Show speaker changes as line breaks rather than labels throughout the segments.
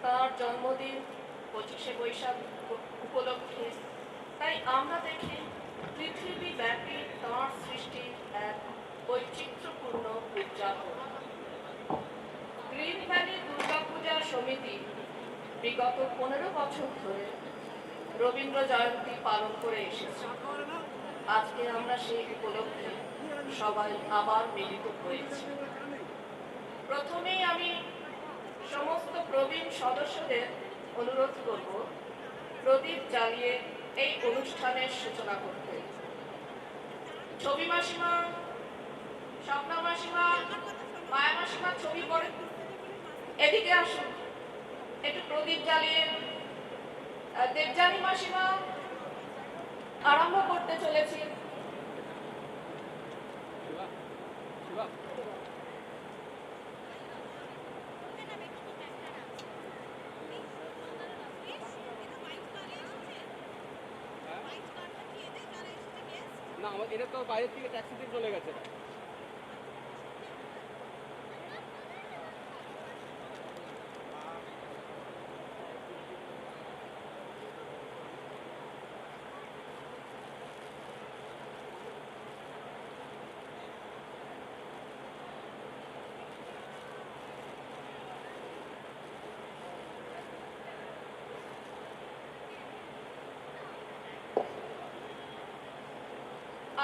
তার জন্মদিন 25শে বৈশাখ উপলক্ষে। তাই আমরা দেখি পৃথিবীব্যাপী তাঁর সৃষ্টির এক বৈচিত্র্যপূর্ণ উদযাপন। গ্রিন ভ্যালি দুর্গাপূজা সমিতি বিগত 15 বছর ধরে রবীন্দ্র জয়ন্তী পালন করে এসেছে। আজকে আমরা সেই উপলক্ষে সবাই আবার মিলিত হয়েছি। প্রথমেই আমি সমস্ত প্রবীণ সদস্যদের অনুরোধ করব প্রদীপ জ্বালিয়ে এই অনুষ্ঠানের সূচনা করতে। ছবি মাসিমা, স্বপ্না মাসিমা, মায়া মাসিমা ছবি পড়ে এদিকে আসুন, একটু প্রদীপ জ্বালিয়ে। দেবযানী মাসিমা, আরম্ভ করতে চলেছি।
না, এটা তো বাইরে থেকে ট্যাক্সিতে চলে গেছে।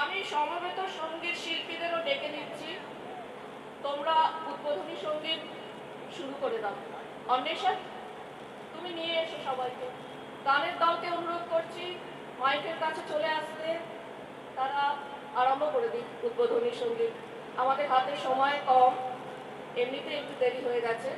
আমি সমবেত সঙ্গীত শিল্পীদেরও ডেকে নিচ্ছি, তোমরা উদ্বোধনী সঙ্গীত শুরু করে দাও। অন্বেষা, তুমি নিয়ে এসো সবাইকে। গানের দলকে অনুরোধ করছি মাইকের কাছে চলে আসতে, তারা আরম্ভ করে দিক উদ্বোধনী সঙ্গীত। আমাদের হাতে সময় কম, এমনিতে একটু দেরি হয়ে গেছে।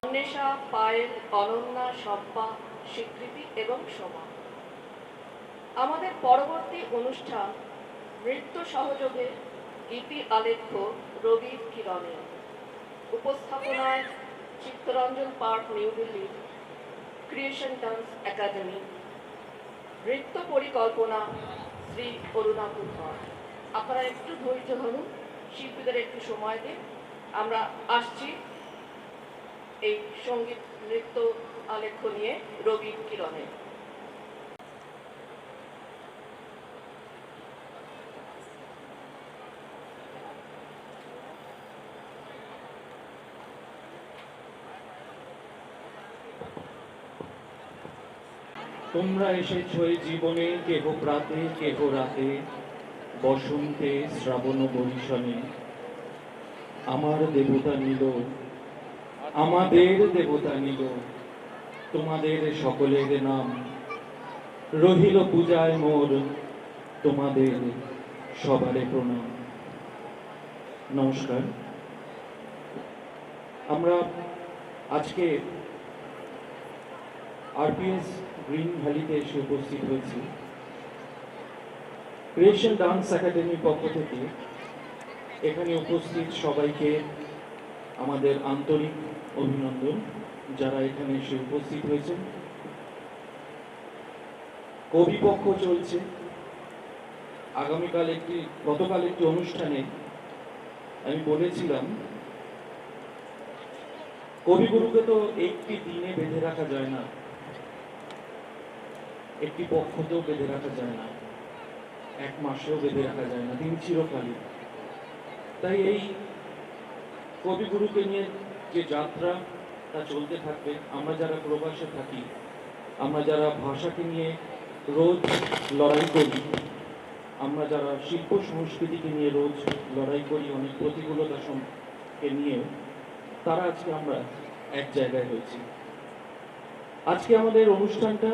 অন্বেষা, পায়েল, অনন্যা, শম্পা, স্বীকৃতি এবং সোমা। আমাদের পরবর্তী অনুষ্ঠান নৃত্য সহযোগে গীতি আলেখ্য রবির কিরণে, উপস্থাপনায় চিত্তরঞ্জন পার্ক, নিউ দিল্লির ক্রিয়েশন ডান্স একাডেমি, নৃত্য পরিকল্পনা শ্রী অরুণা ধর। আপনারা একটু ধৈর্য ধরুন, শিল্পীদের একটু সময় দিন, আমরা আসছি এই সঙ্গীত নৃত্য আলেখ্য নিয়ে রবি কিরণে।
তোমরা এসেছ এই জীবনে কেহ প্রাতে কেহ রাতে, বসন্তে শ্রাবণ বরিশনে। আমার দেবতা নিল, আমাদের দেবতা নিল, তোমাদের সকলের নাম রহিল পূজায় মোর, তোমাদের সবারে প্রণাম। নমস্কার। আমরা আজকে আরপিএস গ্রিন ভ্যালিতে এসে উপস্থিত হয়েছি ক্রিয়েশন ডান্স একাডেমির পক্ষ থেকে। এখানে উপস্থিত সবাইকে আমাদের আন্তরিক অভিনন্দন, যারা এখানে এসে উপস্থিত হয়েছেন। কবিপক্ষ চলছে। গতকাল একটি অনুষ্ঠানে আমি বলেছিলাম, কবিগুরুকে তো একটি দিনে বেঁধে রাখা যায় না, একটি পক্ষতেও বেঁধে রাখা যায় না, এক মাসেও বেঁধে রাখা যায় না, দিন চিরকালই। তাই এই কবিগুরুকে নিয়ে যে যাত্রা, তা চলতে থাকবে। আমরা যারা প্রবাসে থাকি, আমরা যারা ভাষাকে নিয়ে রোজ লড়াই করি, আমরা যারা শিল্প সংস্কৃতিকে নিয়ে রোজ লড়াই করি অনেক প্রতিকূলতাকে নিয়েও, তারা আজকে আমরা এক জায়গায় হয়েছি। আজকে আমাদের অনুষ্ঠানটা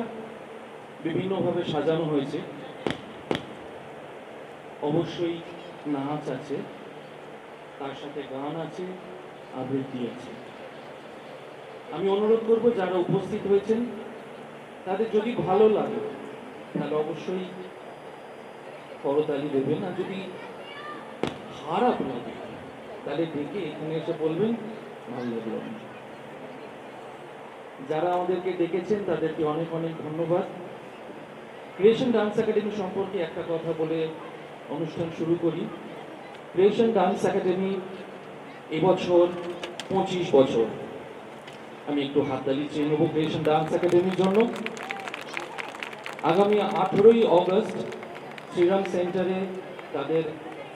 বিভিন্নভাবে সাজানো হয়েছে। অবশ্যই নাচ আছে, তার সাথে গান আছে, আবৃত্তি আছে। আমি অনুরোধ করব যারা উপস্থিত হয়েছেন তাদের যদি ভালো লাগে তাহলে অবশ্যই করতালি দেবেন, আর যদি খারাপ লাগে তাহলে ডেকে এখানে এসে বলবেন ভালো লাগলো না। যারা আমাদেরকে ডেকেছেন তাদেরকে অনেক অনেক ধন্যবাদ। ক্রিয়েশন ডান্স একাডেমি সম্পর্কে একটা কথা বলে অনুষ্ঠান শুরু করি। ক্রিয়েশন ডান্স একাডেমি এবছর 25 বছর। আমি একটু হাততালি চেয়ে নেব ক্রিয়েশন ডান্স একাডেমির জন্য। আগামী 18ই অগস্ট শ্রীরাম সেন্টারে তাদের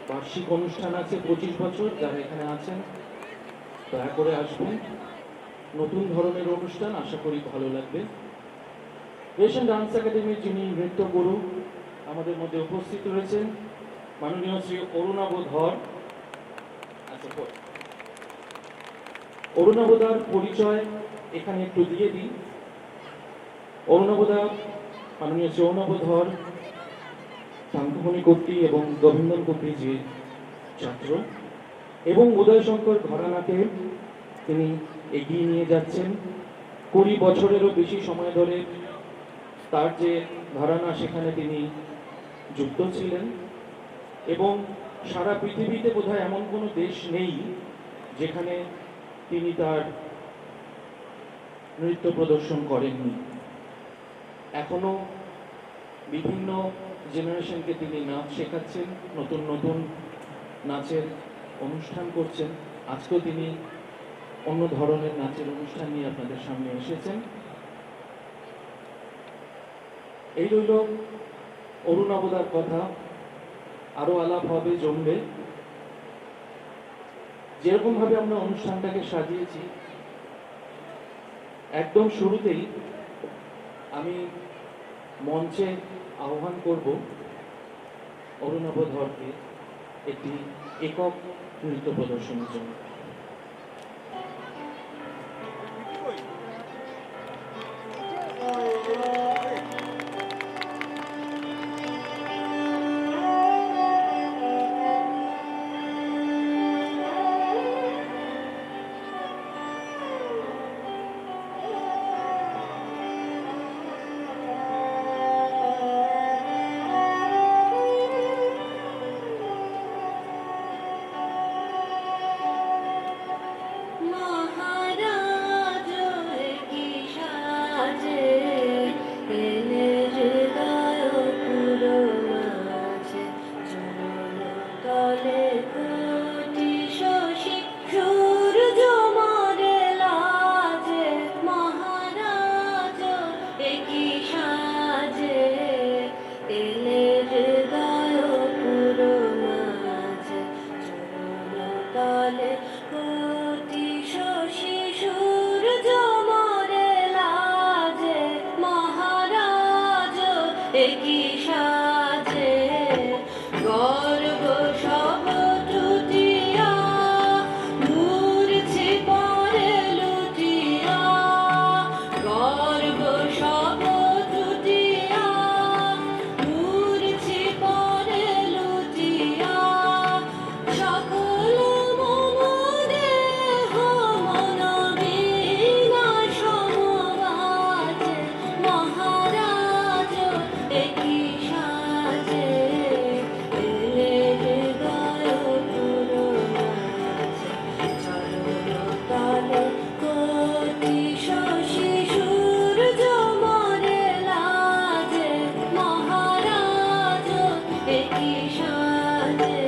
বার্ষিক অনুষ্ঠান আছে। 25 বছর। যারা এখানে আছেন দয়া করে আসবেন। নতুন ধরনের অনুষ্ঠান, আশা করি ভালো লাগবে। ক্রিয়েশন ডান্স একাডেমির যিনি নৃত্য গুরু আমাদের মধ্যে উপস্থিত রয়েছেন মাননীয় শ্রী অরুণাভ ধর। অরুণাভদার পরিচয় এখানে একটু দিয়ে দিই। অরুণাভদা মাননীয় শ্রী অরুণাভ ধর শান্তমণি কর্তৃ এবং গোবিন্দন কর্তৃজির ছাত্র, এবং উদয়শঙ্কর ঘরানাকে তিনি এগিয়ে নিয়ে যাচ্ছেন। 20 বছরেরও বেশি সময় ধরে তার যে ঘরানা সেখানে তিনি যুক্ত ছিলেন, এবং সারা পৃথিবীতে বোধহয় এমন কোনো দেশ নেই যেখানে তিনি তার নৃত্য প্রদর্শন করেননি। এখনো বিভিন্ন জেনারেশনকে তিনি নাচ শেখাচ্ছেন, নতুন নতুন নাচের অনুষ্ঠান করছেন। আজকেও তিনি অন্য ধরনের নাচের অনুষ্ঠান নিয়ে আপনাদের সামনে এসেছেন। এই রইল অরুণাভদার কথা। আরো আলাপ হবে, জমবে। যেরকম ভাবে আমরা অনুষ্ঠানটাকে সাজিয়েছি, একদম শুরুতেই আমি মঞ্চে আহ্বান করব অরুণাভ ধরকে একটি একক নৃত্য প্রদর্শনের জন্য।
একই সাজে গর্ব সব টুটিয়া মূর্ছি পরে লুটিয়া গর্ব সব টুটিয়া মূর্ছি পরে লুটিয়া সকল মম দেহ মন বীণা সমবাজে মহারাজ একই সাজে এলে হৃদয় পুরো নাচে চরণ তলে কোটি শশী সূর্য মরে লাজে মহারাজ একই সাজে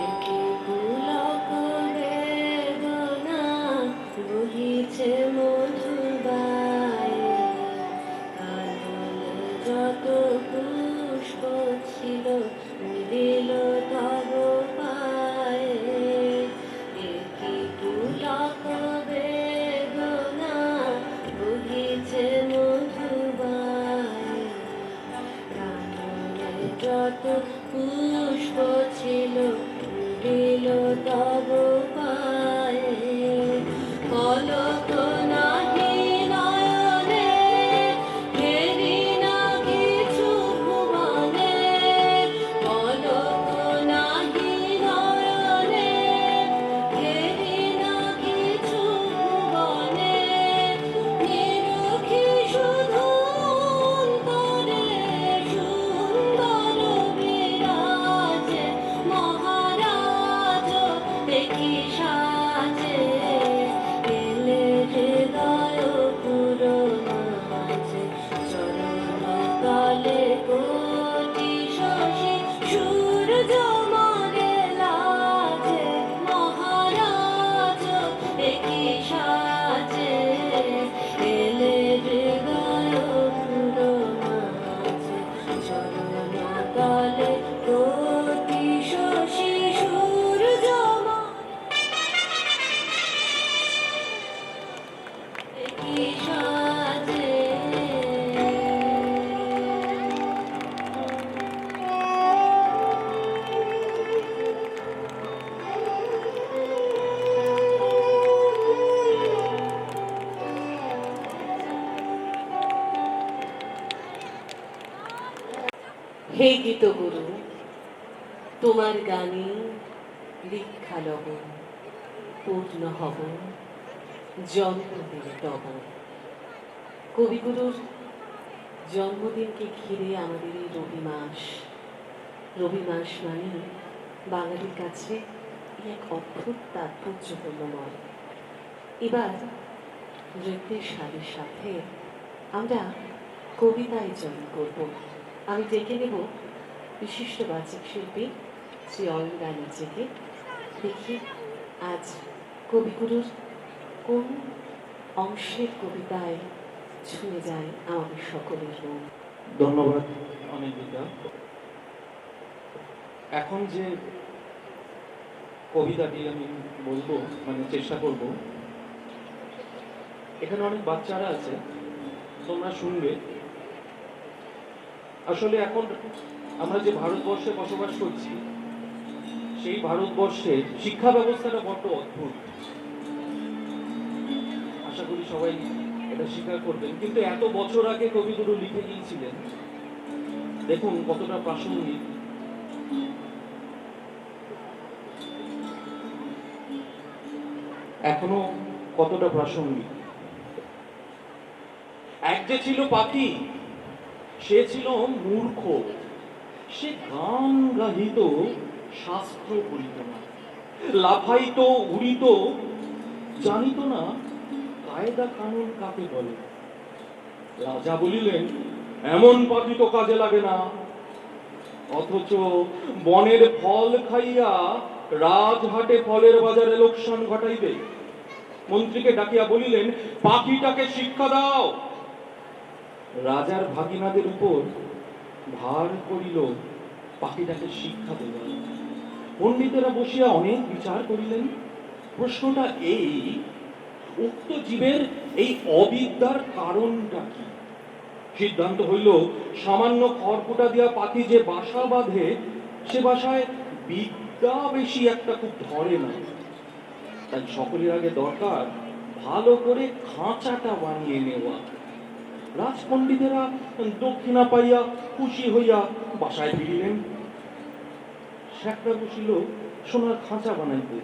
একই পুলক বেদনা বহিছে মধুবায় কাননে যত পুষ্প ছিল মিলিল তব পায়ে একই পুলক বেদনা বহিছে মধুবায় কাননে যত পুষ্প ছিল দিল তব পায়ে পলক নাহি নয়নে ফেরি না কিছু ভুবনে পলক নাহি নয়নে ফেরি না কিছু ভুবনে নিরখি শুধু অন্তরে সুন্দর বিরাজে মহারাজ একই সাজে এলে হৃদয় পুরো নাচে চরণ তলে কোটি শশী সূর্য মরে লাজে মহারাজ একই সাজে এলে হৃদয় পুরো নাচে চরণ তলে কোটি শশী সূর্য একই সাজে হে গীতগুরু তোমার গানে দীক্ষা লব পূর্ণ হব জন্মদিন তব কবিগুরুর জন্মদিনকে ঘিরে আমাদের এই রবি মাস মানে বাঙালির কাছে এক অদ্ভুত তাৎপর্যপূর্ণময়। এবার নৃত্যের সাথে সাথে আমরা কবিতায় জয়েন করব। আমি ডেকে নেব বিশিষ্ট বাচিক শিল্পী শ্রী অয়ন নিজেকে। দেখি আজ কবিগুরুর কোন অংশের কবিতায় ছুঁয়ে যায় আমাদের সকলের মন।
ধন্যবাদ অনিন্দিতা। এখন যে কবিতাটি আমি বলবো মানে চেষ্টা করব, এখানে অনেক বাচ্চারা আছে, তোমরা শুনবে। আসলে এখন আমরা যে ভারতবর্ষে বসবাস করছি সেই ভারতবর্ষের শিক্ষা ব্যবস্থাটা বড্ড অদ্ভুত। আশা করি সবাই এটা স্বীকার করবেন। কিন্তু এত বছর আগে কবিগুরু লিখে গিয়েছিলেন, দেখুন কতটা প্রাসঙ্গিক। এখনো কতটা প্রাসঙ্গিক। এক যে ছিল পাখি, সে ছিল মূর্খ, সে গান গাহিত শাস্ত্র পড়িত না, লাফাইত উড়িত জানিত না কায়দা কানুন কাকে বলে? রাজা বলিলেন, এমন পাখি তো কাজে লাগে না। অথচ বনের ফল খাইয়া রাজহাটে ফলের বাজারে লোকসান ঘটাইবে। মন্ত্রীকে ডাকিয়া বলিলেন, পাখিটাকে শিক্ষা দাও। রাজার ভাগিনাদের উপর ভার করিল পাখিটাকে শিক্ষা দেওয়া। পণ্ডিতেরা বসিয়া অনেক বিচার করিলেন। প্রশ্নটা এই, উক্ত জীবের এই অবিদ্যার কারণটা কি? সিদ্ধান্ত হইল, সামান্য খড়কুটা দিয়া পাখি যে বাসা বাঁধে, সে বাসায় বিদ্যা বেশি একটা খুব ধরে না। তাই সকলের আগে দরকার ভালো করে খাঁচাটা বানিয়ে নেওয়া। রাজপণ্ডিতেরা দক্ষিণা পাইয়া খুশি হইয়া বাসায় ফিরিলেন। শেখরা বসিল সোনার খাঁচা বানাইতে।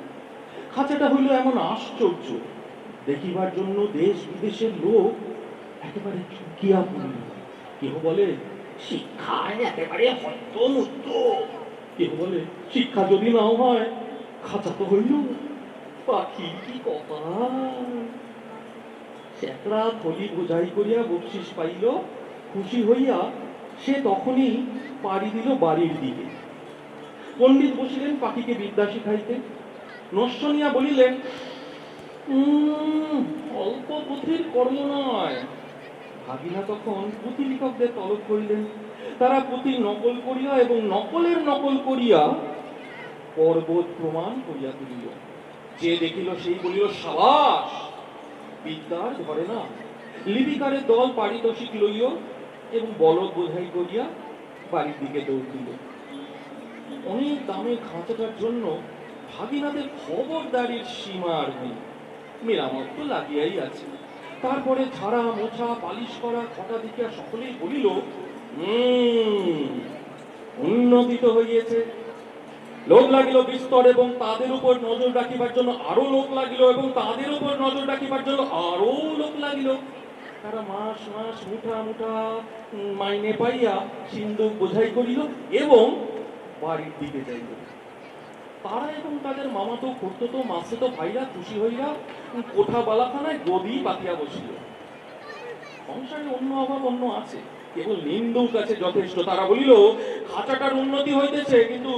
খাঁচাটা হইল এমন আশ্চর্য, দেখিবার জন্য দেশ বিদেশের লোক একেবারে চুকিয়া পড়িল। কেহ বলে, শিক্ষায় একেবারে হত্যমুক্ত। কেহ বলে, শিক্ষা যদি নাও হয়, খাঁচা তো হইল। পাখি কি কপাল! শেখরা থলি বোঝাই করিয়া বকশিস পাইল। খুশি হইয়া সে তখনই পাড়ি দিল বাড়ির দিকে। পণ্ডিত বসিলেন পাখিকে বিদ্যা শিখাইতে। নশ্বনিয়া বলিলেন, অল্প পুঁথির কর্ম নয়। ভাগিনা তখন পুঁথি লেখকদের তলব করিলেন। তারা পুঁথি নকল করিয়া এবং নকলের নকল করিয়া পর্বত প্রমাণ করিয়া তুলিল। যে দেখিল সেই বলিল, সাবাস, বিদ্যার ধরে না। লিপিকারের দল পারিতোষিক লইল এবং বলদ বোঝাই করিয়া বাড়ির দিকে দৌড় দিল। অনেক দামে খাঁচাটার জন্য ভাগিনাদের খবরদারির সীমা আর নেই। মেরামত তো লাগিয়াই আছে। তারপরে ঝাড়া মোছা পালিশ করা খটা দেখিয়া সকলেই বলিল, উন্নতি তো হইয়াছে। লোক লাগিল বিস্তর এবং তাদের উপর নজর রাখিবার জন্য আরো লোক লাগিল এবং তাদের উপর নজর রাখিবার জন্য আরো লোক লাগিল। তারা মাস মাস মুঠা মুঠা মাইনে পাইয়া সিন্ধুক বোঝাই করিল এবং বাড়ির দিকে যাইল। তারা এবং তাদের মামাতো খুড়তো মাসেতো ভাইরা খুশি হইয়া কোঠা বালাখানায় গদি পাতিয়া বসিল। সংসারে অন্য অভাব অন্য আছে, কেবল নিন্দুক আছে যথেষ্ট। তারা বলিল, খাঁচাটার উন্নতি হইতেছে, কিন্তু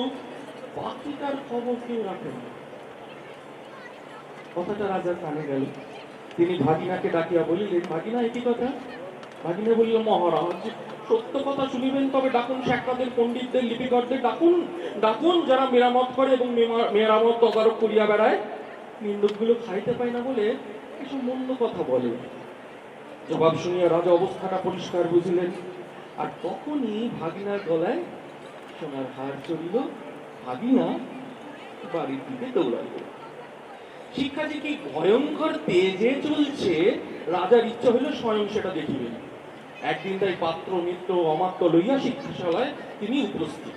পাখিটার খবর কেউ রাখে না। কথাটা রাজার কানে গেল। তিনি ভাগিনাকে ডাকিয়া বলিলেন, ভাগিনা, একই কথা। ভাগিনা বলিল, মহারাজ, সত্য কথা শুনিবেন তবে ডাকুন শেখরাদের, পণ্ডিতদের, লিপিকরদের ডাকুন। ডাকুন যারা মেরামত করে এবং মেরামত তদারক করিয়া বেড়ায়। নিন্দুকগুলো খাইতে পায় না বলে এসব মন্দ কথা বলে। জবাব শুনিয়া রাজা অবস্থাটা পরিষ্কার বুঝিলেন। আর তখনই ভাগিনার গলায় সোনার হার চড়িল। ভাগিনা বাড়ির দিকে দৌড়াইল। শিক্ষা যে কি ভয়ঙ্কর তেজে চলছে, রাজার ইচ্ছা হইল স্বয়ং সেটা দেখিবেন। একদিন তাই পাত্র মিত্র অমাত্য লইয়া শিক্ষাশালায় তিনি উপস্থিত।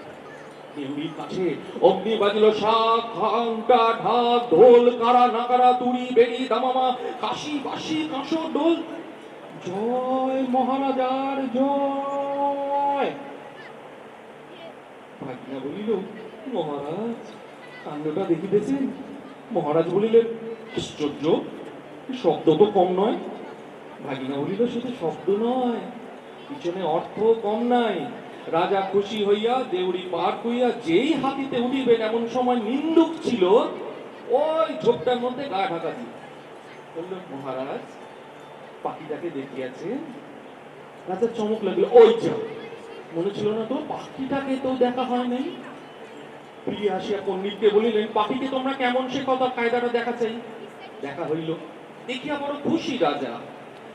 দেউড়ির কাছে অগ্নি বাজিল, শাক ঘণ্টা ঢাক ঢোল কারা নাকারা তুড়ি বেড়ি দামামা কাশি বাঁশি কাঁসর ঢোল। জয় মহারাজার জয়। ভাগিনা বলিল, মহারাজ, কাণ্ডটা দেখিতেছেন? মহারাজ বলিলেন, আশ্চর্য, শব্দ তো কম নয়। ভাগিনা বলিল, শুধু শব্দ নয়, পিছনে অর্থ কম নাই। রাজা খুশি হইয়া দেউড়ি পার করিয়া যেই হাতিতে উঠিবেন, এমন সময় নিন্দুক ছিল ওই ঝোপটার মধ্যে গা ঢাকা দিয়ে বলল, মহারাজ, পাখিটাকে দেখিয়াছে? রাজার চমক লাগলো। ওই যা, মনে ছিল না তো, পাখিটাকে তো দেখা হয় নাই। ফিরে আসিয়া পণ্ডিতকে বলিলেন, পাখিকে তোমরা কেমন সে কথা কায়দাটা দেখা চাই। দেখা হইল। দেখিয়া বড় খুশি রাজা।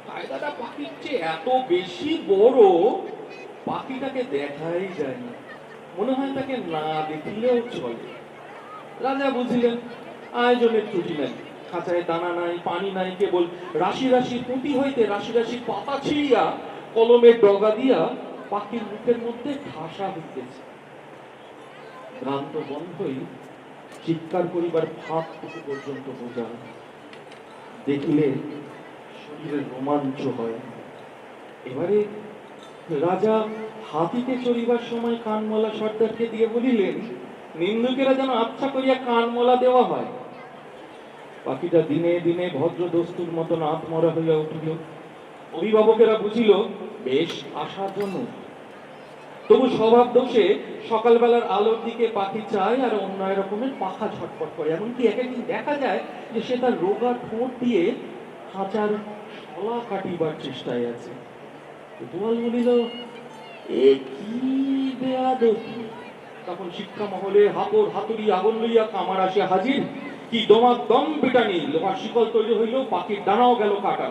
কায়দাটা পাখির চেয়ে এত বেশি বড়, পাখিটাকে দেখাই যায় না। মনে হয় তাকে না দেখিলেও চলে। রাজা বুঝিলেন আয়োজনের ত্রুটি নাই। খাঁচায় দানা নাই, পানি নাই, কেবল রাশি রাশি পুঁতি হইতে রাশি রাশি পাতা ছিঁড়িয়া কলমের ডগা দিয়া পাখির মুখের মধ্যে ঠাসা হইতেছে। ভ্রান্ত বন্ধই চিৎকার করিবার ফাঁকটুকু পর্যন্ত বোঝা। দেখিলে শরীরের রোমাঞ্চ হয়। এবারে রাজা হাতিতে চড়িবার সময় কানমলা সর্দারকে দিয়ে বলিলেন, নিন্দুকেরা যেন আচ্ছা করিয়া কানমলা দেওয়া হয়। পাখিটা দিনে দিনে ভদ্র দস্তুর মতন আত্মরা হইয়া উঠিল। অভিভাবকেরা বুঝিল বেশ আশাজনক, তবু স্বভাব দোষে সকালবেলার আলোর দিকে পাখি চায় আর অন্য রকমের পাখা ঝটপট করে। এমনকি একদিন দেখা যায় যে সে তার রোগা ঠোঁট দিয়ে খাঁচার শলা কাটিবার চেষ্টায় আছে। কোতোয়াল বলিল, এ কি বেয়াদবি! তখন শিক্ষা মহলে হাপড় হাতুড়ি আগুন লইয়া কামার আসে হাজির। কি দমাক দম পিটানি, লোহার শিকল তৈরি হইল, পাখির ডানাও গেল কাটা।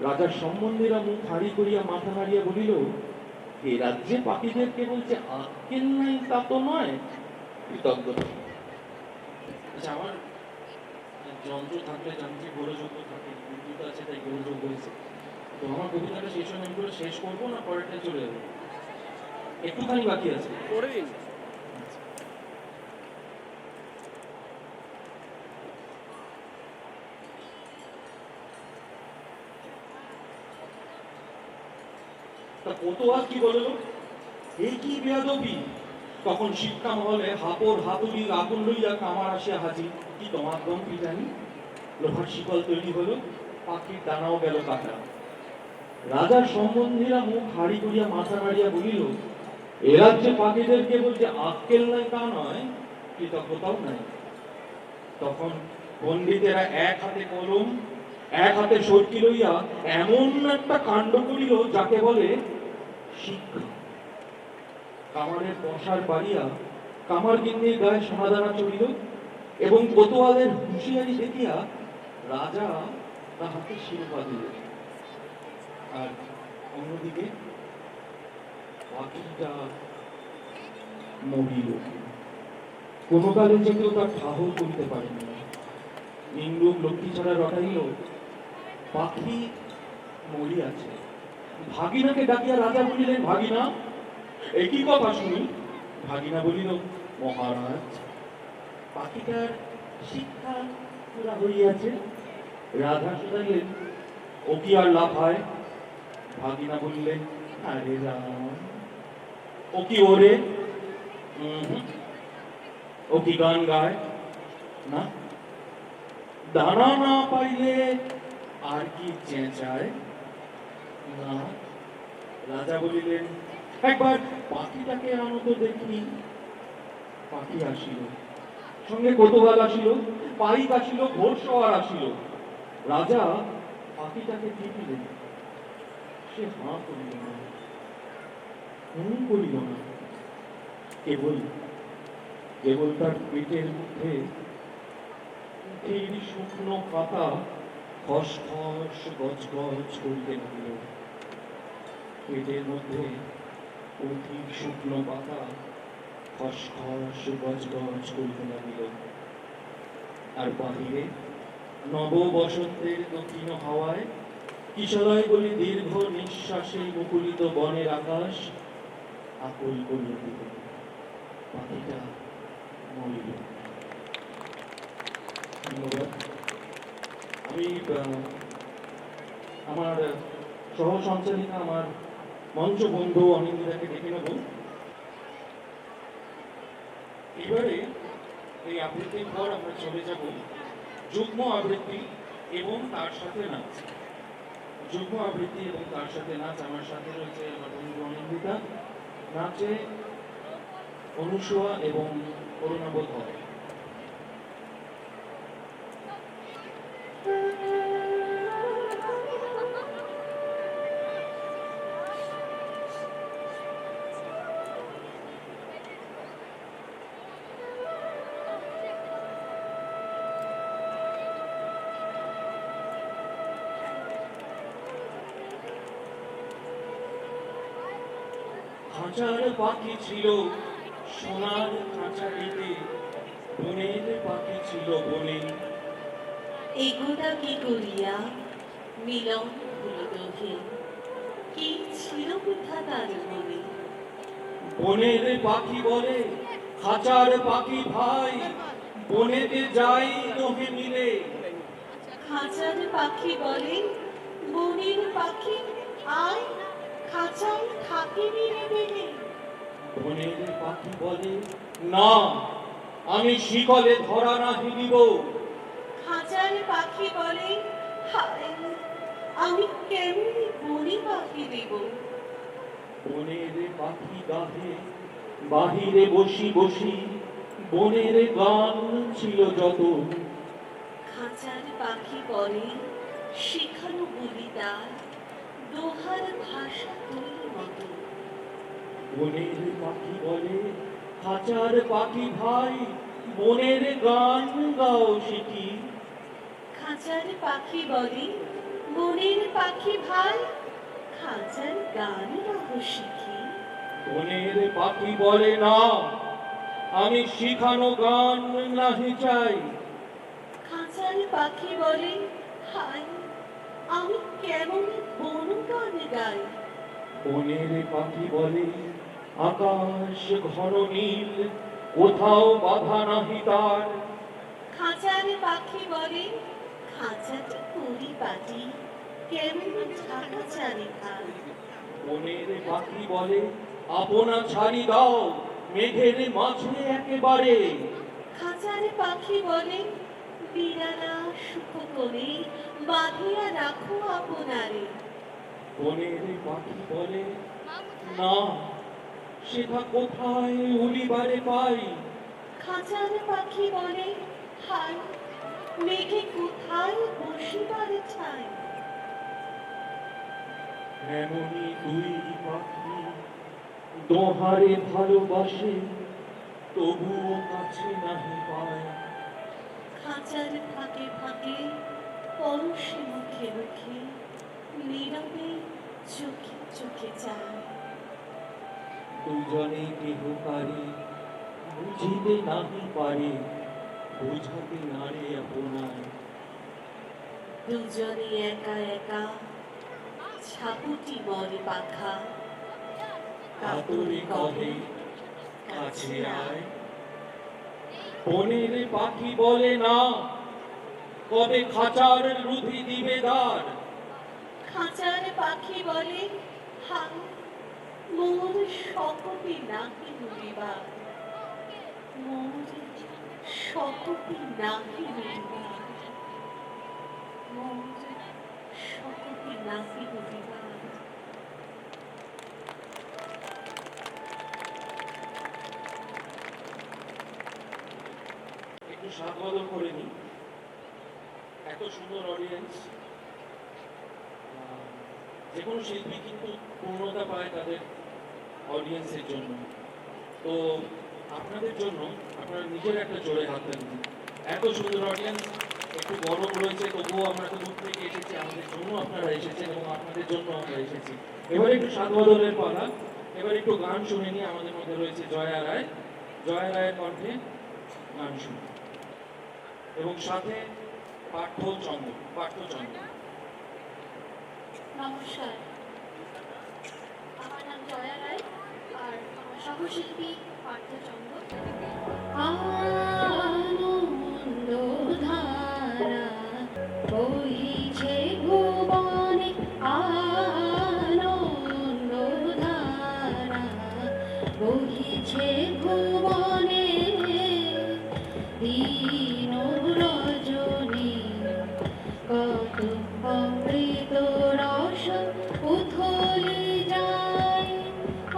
রাজার সম্বন্ধীরা মুখ হাঁড়ি করিয়া মাথা নাড়িয়া বলিল, এ রাজ্যে পাখিদের কেবল যে আক্কেল নাই তা তো নয়, কৃতজ্ঞতা। আচ্ছা, আমার যন্ত্র থাকলে যান্ত্রিক গোলযোগ্য থাকে, বিদ্যুৎ আছে তাই গোলযোগ হয়েছে। তো আমার কবিতাটা শেষ হয়ে আমি করে শেষ করবো না পরেরটা চলে যাবো? একটুখানি বাকি আছে।
করে দিন।
তা কোতোয়াল কি বলল, এই কি বেয়াদবি! তখন শিক্ষা মহলে হাপড় হাতুড়ি আগুন লইয়া কামার আসিয়া হাজির। কি দমাদম পিটানি, লোহার শিকল তৈরি হলো, পাখির ডানাও গেল কাটা। রাজার সম্বন্ধীরা মুখ হাড়ি করিয়া মাথা নাড়িয়া বলিল, এ রাজ্যে পাখিদের কেবল যে আক্কেল নাই তা নয়, কৃতজ্ঞতাও নাই। তখন পণ্ডিতেরা এক হাতে কলম এক হাতে সরকি লইয়া এমন একটা কাণ্ড করিল যাকে বলে শিক্ষা। কামারের বসার পারিয়া কামার গিন্নির গায়ে সোনাদানা চড়িল এবং কোতোয়ালের হুঁশিয়ারি দেখিয়া রাজা তাহাকে শিরোপা দিলেন। আর অন্যদিকে পাখিটা মরিল। কোনো কালে যে কেউ তার ঠাহর করিতে পারেনি। নিম্রূপ লক্ষ্মী ছাড়া রটাইল, পাখি মরিয়াছে। ভাগিনাকে ডাকিয়া রাজা বলিলেন, ভাগিনা, একই কথা শুনি। ভাগিনা বলিল, মহারাজ, পাখিটার শিক্ষা পুরা হইয়াছে। রাধা শুধাইলেন, ও কি আর লাভ হয়? ভাগিনা বললেন, আরে রাম, ও কি ওরে? ও কি গান গায়? না। দানা না পাইলে আর কি চেঁচায়? না। রাজা বলিলেন, একবার পাখিটাকে আনো তো দেখি। পাখি আসিল, সঙ্গে কোতোয়াল আসিল, পাইক আসিল, ঘোড়সওয়ার আসিল। রাজা পাখিটাকে টিপিলেন, সে হাঁ করিল না, হুঁ করিল না। কেবল কেবল তার পেটের মধ্যে উঠের শুকনো পাতা খস খস গজ গজ করিতে লাগিল। পেটের মধ্যে উঠির শুকনো পাতা খস খস গজ গজ করিতে লাগিল। আর বাহিরে নব বসন্তের দক্ষিণ হাওয়ায় কিশলয় বলে দীর্ঘ নিঃশ্বাসে মুকুলিত বনের আকাশ আকুল করিয়া দিল। পাখিটা মরিল। ধন্যবাদ। আমি আমার সহ সঞ্চালিকা, আমার মঞ্চ বন্ধু অনিন্দিতাকে ডেকে নেব। এবারে এই আবৃত্তির পর আমরা চলে যাব যুগ্ম আবৃত্তি এবং তার সাথে নাচ। যুগ্ম আবৃত্তি এবং তার সাথে নাচ। আমার সাথে রয়েছে আমার বন্ধু অনিন্দিতা, নাচে অনুসূয়া এবং করুণাবোধ হয়। খাঁচার পাখি ছিল সোনার খাঁচাটিতে, বনের পাখি ছিল বনে।
এগোটা কি করিয়া মিলন হলো তোহে, কি ছিল কোথা তার মনে?
বনের পাখি বলে, খাঁচার পাখি ভাই, বনেতে যাই তোহে মিলে।
খাঁচার পাখি বলে, বনের পাখি আয়, খাঁচায় থাকে মেরে বেড়ে।
বনের পাখি বলে, না, আমি শিকলে ধরা না দিব।
খাঁচা খাঁচার পাখি বলে, হায় আমি কেমন বনে পাখি দেব।
বনের পাখি গাহে বাহিরে বসি বসি, বনের গান ছিল যত।
খাঁচার পাখি বলে, শেখানো বলি তার, দোহার ভাষা তোর মতো।
বনের পাখি বলে, খাঁচার পাখি ভাই, বনের গান গাও শিখি।
খাঁচার পাখি বলে, বনের পাখি ভাই, খাঁচার গান গাও শিখি।
বনের পাখি বলে না, আমি শিখানো গান নাহি চাই।
খাঁচার পাখি বলে, হায় আমি কেমন বন গান গাই।
বনের পাখি বলে, আকাশ ঘন নীল, কোথাও বাধা নাহি তার।
খাঁচার পাখি বলে, খাঁচাটি পরিপাটি, কেমন ঢাকা চারিখান।
বনের পাখি বলে, আপনা ছাড়ি দাও মেঘের মাঝে একেবারে।
খাঁচার পাখি বলে, বিড়ালা সুখ করে বাঁধিয়া রাখো আপনারে।
বনের পাখি বলে, না সেটা কোথায় উলিবারে পাই।
খাঁচার পাখি বলে, হায় মেঘে কোথায় বসিবার ঠাঁই।
এমনই দুই পাখি দোহারে ভালোবাসে, তবুও কাছে নাহি পায়।
খাঁচার ফাঁকে ফাঁকে পরশে মুখে মুখে, নীরবে চোখে চোখে যায়।
দুজনে কেহ পারে বুঝিতে নাহি পারে, বুঝাতে নারে আপনায়।
দুজনে একা একা ছাপুটি মরে পাখা,
কাতরে কহে কাছে আয়। বনের পাখি বলে না, কবে খাঁচার রুধি দিবে দ্বার।
খাঁচার পাখি বলে, হায় মোর সকটি নাকি উড়িবার, মোর সকটি নাকি উড়িবার, মোর সকটি নাকি উড়িবার।
একটু স্বাদ বদল করে নি। এত সুন্দর অডিয়েন্স, যে কোনো শিল্পী কিন্তু পূর্ণতা পায় তাদের অডিয়েন্সের জন্য। তো আপনাদের জন্য আপনারা নিজের একটা জোরে হাত দেন। এত সুন্দর অডিয়েন্স, একটু গরম রয়েছে তবুও আমরা তো দূর থেকে এসেছি, আমাদের জন্য আপনারা এসেছেন এবং আপনাদের জন্য আমরা এসেছি। এবার একটু স্বাদ বদলের পালা। এবার একটু গান শুনে নিয়ে আমাদের মধ্যে রয়েছে জয়া রায়। জয়া রায়ের কণ্ঠে গান শুনি এবং সাথে পার্থচন্দ্র।
নমস্কার, আমার নাম জয়া রায় আর আমার সহশিল্পী পার্থচন্দ্র। আনন্দ ধারা বহিছে ভুবনে, আনন্দ ধারা বহিছে ভুবনে, দিন রজনী কত অমৃত রস উথলি যায়।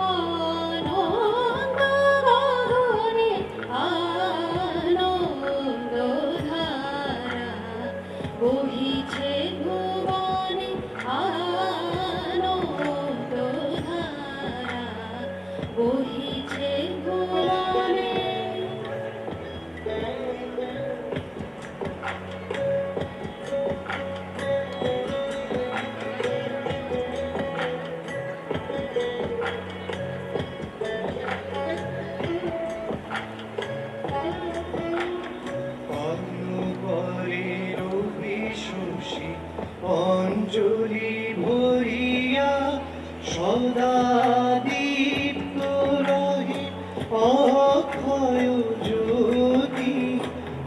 আনন্দ গগনে আনন্দ ধারা বহিছে ভুবনে, আনন্দ ধারা বহিছে ভুবনে।
অঞ্জলি ভরিয়া সদা দীপ্ত রহে অক্ষয় জ্যোতি,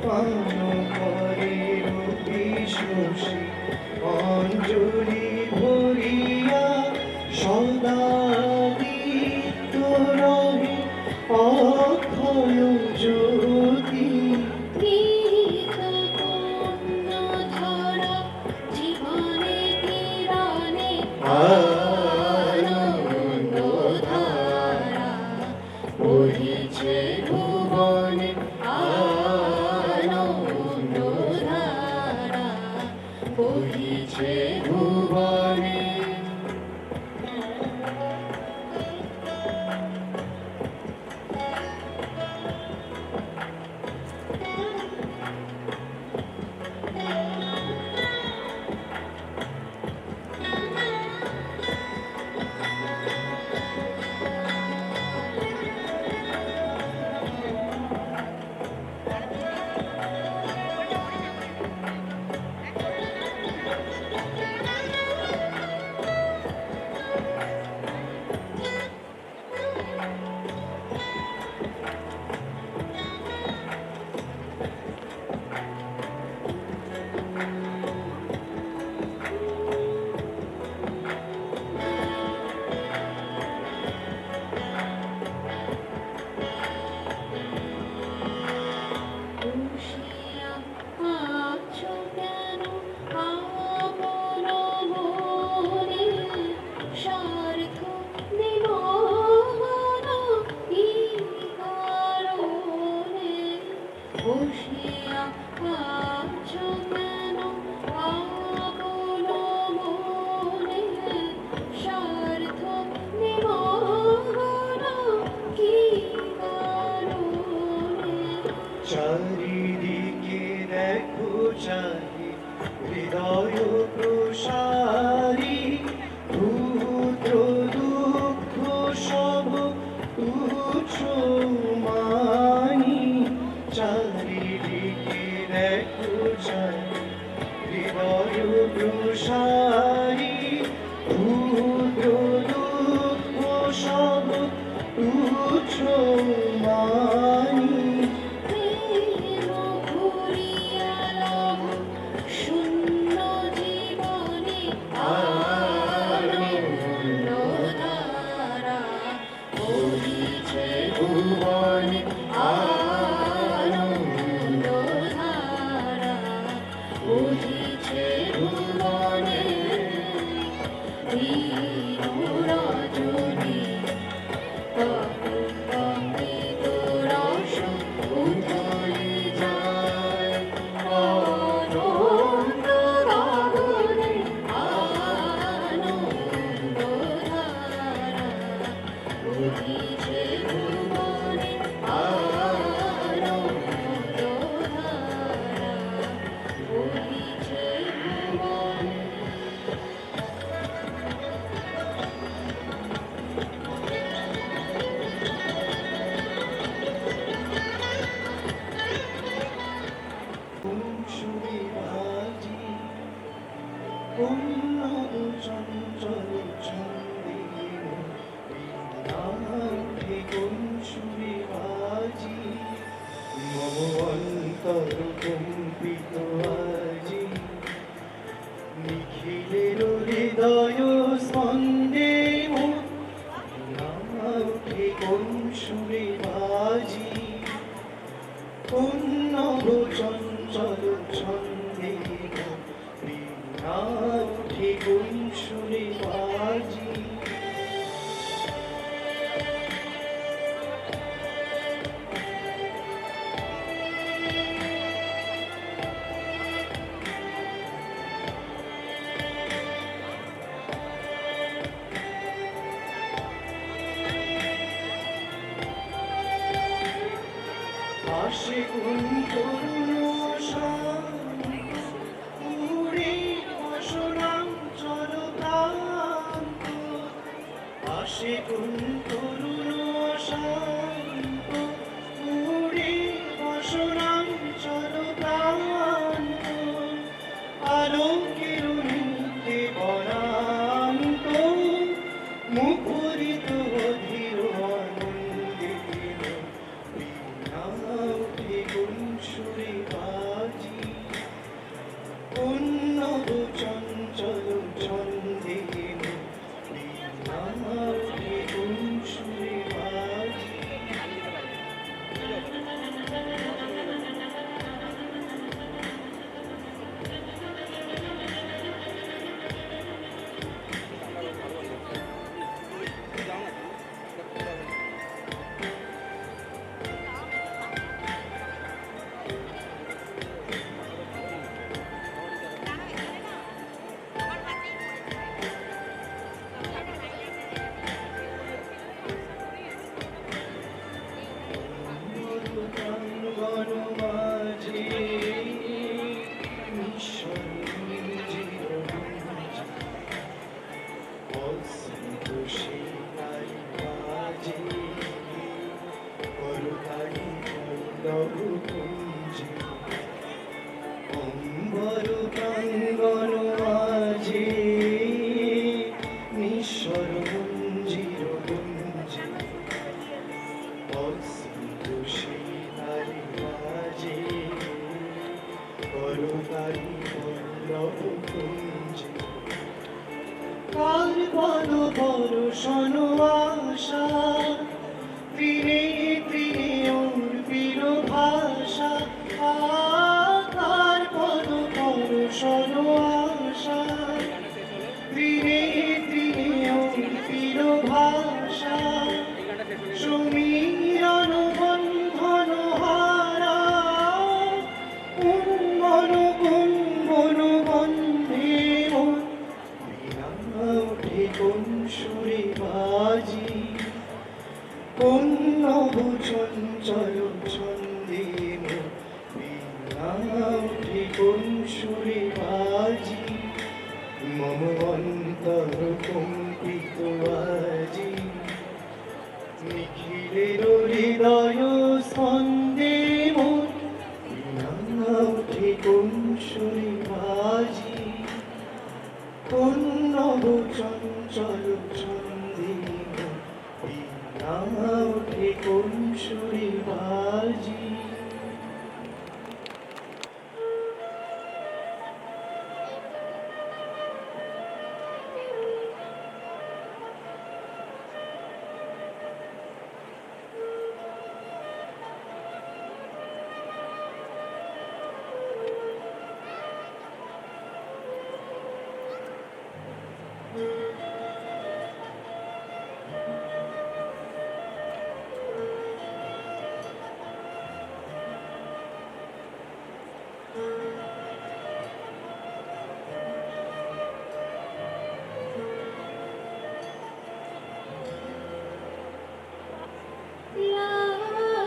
পান করে রবি শশী অঞ্জলি ভরিয়া সদা দীপ্ত রহে অক্ষয় জ্যোতি।
গীত পুণ্য আনন্দধারা বহিছে ভুবনে আনন্দধারা বহিছে ভুবনে বসিয়া আছো কেন আপন মনে স্বার্থ নিবহন কি কারণে বসিয়া আছো কেন আপন মনে স্বার্থ নিবহন কি কারণে
চারিদিকে দেখো চাহি হৃদয় প্রসারী ক্ষুদ্র দুঃখ সব তুচ্ছ মানি চারিদিকে দেখো চাহি হৃদয় প্রসারী ক্ষুদ্র দুঃখ সব তুচ্ছ মানি
প্রেম ঘুরিয়া লব শূন্য জীবনে আনন্দধারা বহিছে ভুবনে আনন্দধারা বহিছে ভুবনে দীন রজনী কঙ্কিত রস উথলি যায় আনন্দ গগনে আনন্দধারা বহিছে ভুবনে আনন্দধারা বহিছে ভুবনে
কুঞ্চুরি বাজি উন্নদ চঞ্চল ছন্দির বিনাথে কুঞ্চুরি বাজি মম অন্তর কম্পিত আজি নিখিলের হৃদয় স্পন্দে বিনাথে কুঞ্চুরি বাজি উন্নব চঞ্চল ছন্দে বীণা উঠে গুঞ্জনে বাজি আসে কোন তরুণ উড়ে অসনাম চল প্রান্ত আসে কোন তরুণ উড়ে অসনাম চল প্রান্ত আলোকের নিতে বনান্ত মুখরিত অধীর আনন্দে উঠে কুঞ্চুরি বাজি উন্নব চঞ্চল ছন্দে উঠে কুঞ্জে কার পদ পরশন আশা ত্রিনে ত্রিনে অর্পিল ভাষা কার পদ পরশন আশা ত্রিনে ত্রিনে অর্পিল ভাষা সমীরণ বন্ধন হারা কুম্ভন কুম্ভন বন্ধে মন বিনা উঠে কোন সুরে বাজি কোন নব চঞ্চল ছন্দে মন বিনা উঠে কোন সুরে বাজি মম অন্তর কম্পিত আজি নিখিলের হৃদয় স্পন্দে মন বিনা উঠে কোন সুরে বাজি কোন নব চঞ্চল ছন্দে মন বিনা উঠে কোন সুরে বাজি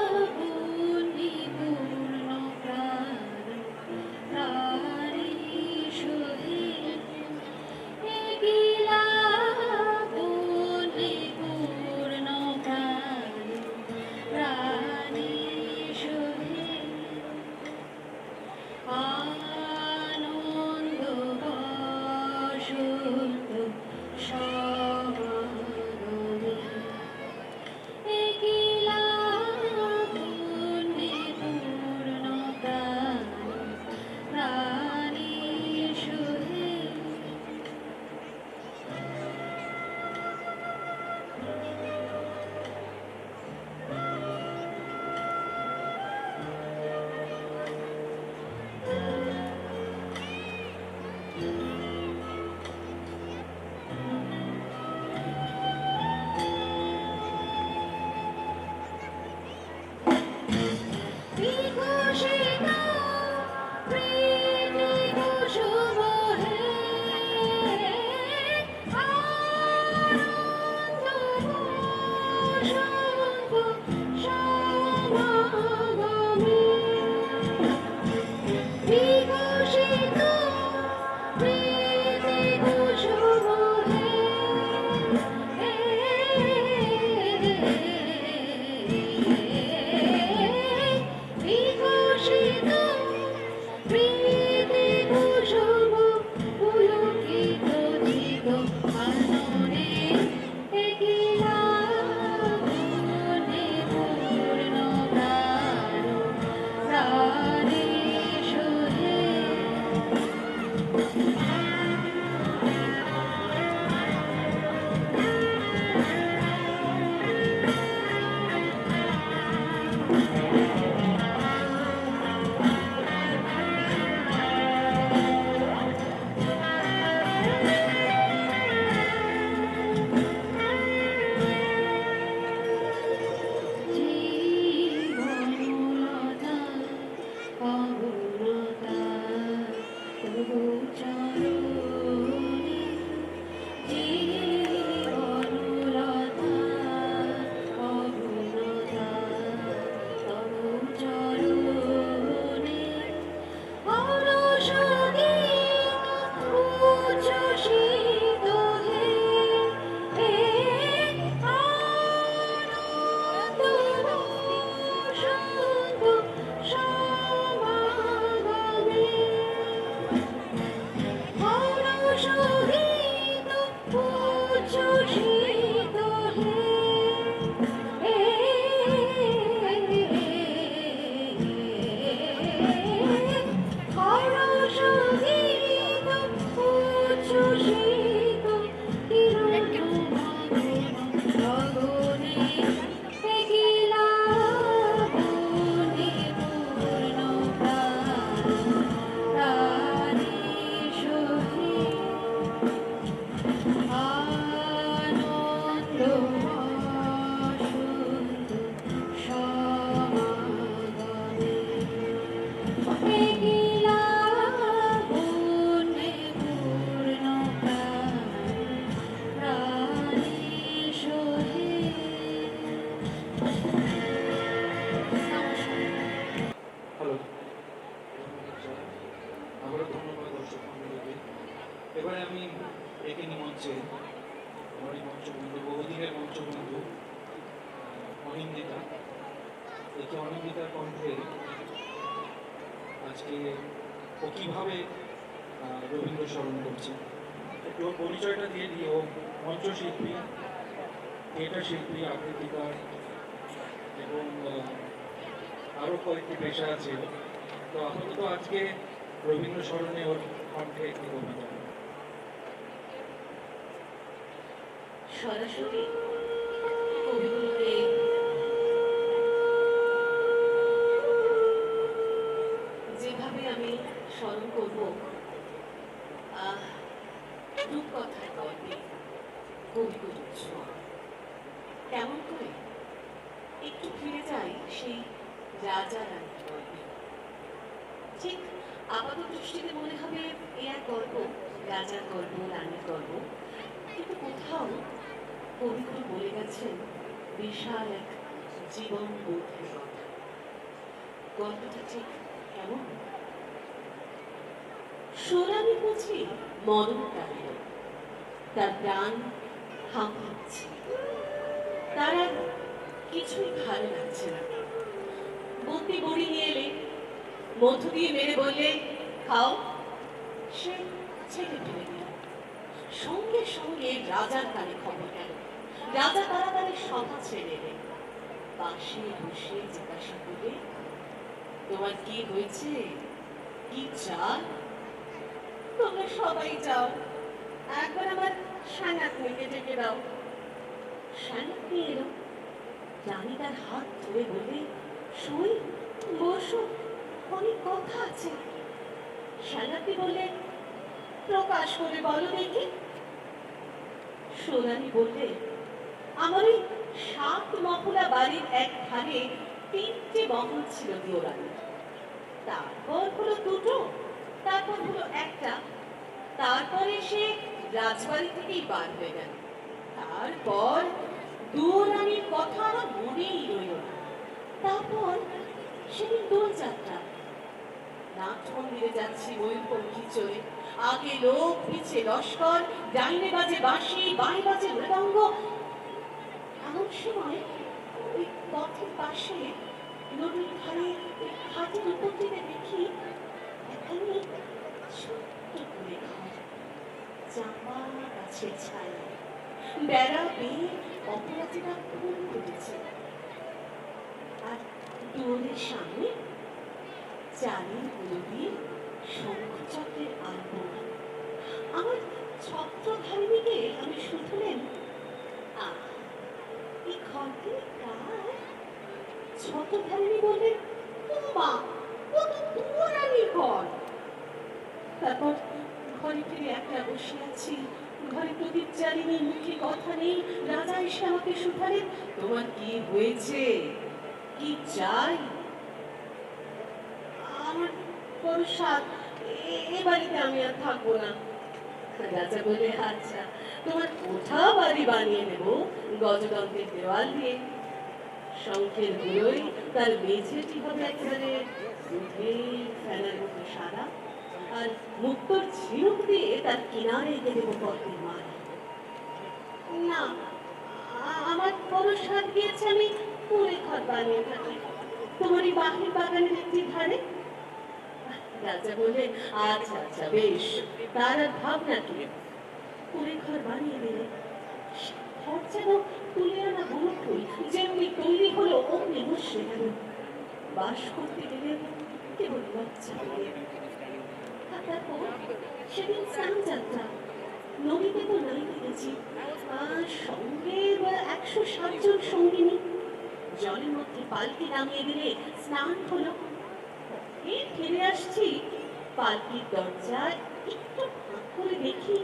লাবণী পূর্ণ প্রাণ নারী সুধী লাবণী পূর্ণ প্রাণ রানী সুধী আনন্দ বসন্ত সমাগমে বিকশিত প্রীতি কুসুম হে আনন্দ বসন্ত সমাগমে বিকশিত প্রীতি শীত কিরণ গগনে একলা বনে পূর্ণ প্রাণে সহে আনন্দ বসন্ত সমাগমে একলা বনে পূর্ণ প্রাণে সহে।
হ্যালো, আবারও ধন্যবাদ দর্শক মণ্ডলীকে। এবারে আমি একে মঞ্চে আমার এই মঞ্চবন্ধু, বহুদিনের মঞ্চবন্ধু অনিন্দিতা, একে অনিন্দিতার কণ্ঠে আজকে ও কীভাবে রবীন্দ্র স্মরণ করছে একটু ওর পরিচয়টা দিয়ে দিই। ও মঞ্চশিল্পী, থিয়েটার শিল্পী, আবৃত্তিকার এবং আরও কয়েকটি পেশা আছে। তো আপাতত আজকে রবীন্দ্র স্মরণে ওর কণ্ঠে একটি কবিতা।
সরাসরি কবিগুলোকে যেভাবে আমি স্মরণ করব, রূপকথার গল্পে কবিগুলোর ছোঁয়া কেমন করে একটু ফিরে যাই সেই রাজা রানীর গল্পে। ঠিক আপাত দৃষ্টিতে মনে হবে এ এক গল্প, রাজার গল্প, রানীর গল্প, কিন্তু কোথাও কবিগুলো বলে গেছেন বিশাল এক জীবন বোধের কথা। গল্পটা ঠিক কেমন? সোনালি বুঝি মরণ কাটল, তার প্রাণ হাঁপাচ্ছে, তার আর কিছুই ভালো লাগছে না। বন্দি বড়ি নিয়ে এলে, মধু দিয়ে মেরে বললে খাও, সে ছেড়ে ফেলে দিল। সঙ্গে সঙ্গে রাজার কানে খবর গেল। রাজা তাড়াতাড়ি সভা ছেড়ে এলেন, পাশে বসে জিজ্ঞাসা করলে তোমার কি হয়েছে, কি চাই? তোমরা সবাই যাও, একবার আমার সানাতনিকে ডেকে দাও। সানাতনি এলো, রানী তার হাত ধরে বললে শুই, বসো, অনেক কথা আছে। সানাতনি বললে প্রকাশ করে বলো দেখি। সোনালি বললে আমার ওই 7 মহলা বাড়ির এক ধারে 3টে মহল ছিল দিওরানির, তারপর হলো 2টো, তারপর হলো 1টা, তারপরে সে রাজবাড়ি থেকেই বার হয়ে গেল। তারপর দিওরানির কথা আমার মনেই রইল না। তারপর সেদিন দোলযাত্রা, নাট মন্দিরে যাচ্ছি ময়ূরপঙ্খী চড়ে, আগে লোক, পিছে লস্কর, ডাইনে বাজে বাঁশি, বাঁয়ে বাজে মৃদঙ্গ। এমন সময় ওই পথের পাশে নদীর ধারে হাতের উপর থেকে দেখি এখানে ছোট্ট করে ঘর, চাপা গাছের ছায়া, বেড়া বেয়ে অপরাধীরা ফুল ফুটেছে, আর দুয়ারের সামনে চালের গুঁড়ো দিয়ে শঙ্খচক্রের আলপনা। আমার ছত্রধারিণীকে আমি শুধলেন, এই ঘরটি কার? ছত্রধারিণী বললেন ও মা, ও তো দুয়ারানির ঘর। তারপর ঘরে ফিরে একলা বসে আছি, ঘরে প্রদীপ জ্বালিনি, মুখে কথা নেই। রাজা এসে আমাকে শুধালেন তোমার কি হয়েছে, কি চাই? আমার বড় সাধ, এ বাড়িতে আমি আর থাকবো না। রাজা বলে আচ্ছা, তোমার কোঠা বাড়ি বানিয়ে নেব গজদন্তের দেওয়াল দিয়ে। শঙ্খের গুলোই তার মেঝেটি হবে একেবারে দুধের ফেনার মতো সাদা, আর মুক্তোর ঝিনুক দিয়ে তার কিনারে এঁকে দেবো পদ্মের মালা। না, আমার বড় সাধ গিয়েছে আমি পুরে ঘর বানিয়ে থাকি তোমার এই বাহির বাগানের একটি ধারে। রাজা বললেন আচ্ছা আচ্ছা বেশ, তার আর ভাবনা কি। পুরে ঘর বানিয়ে দিলে, ঘর যেন তুলে আনা গোলাপ ফুল যেমনি তৈরি হলো অমনি বসে গেল। বাস করতে গেলে কেবল লজ্জা পেয়ে। আর তারপর সেদিন স্নান যাত্রা, নদীতে তো নাইতে গেছি, সঙ্গে 107 জন সঙ্গিনী। জলের মধ্যে পালকি নামিয়ে দিলে স্নান হলো। এই ফিরে আসছি, পালকির দরজায় একটু ফাঁক করে দেখি,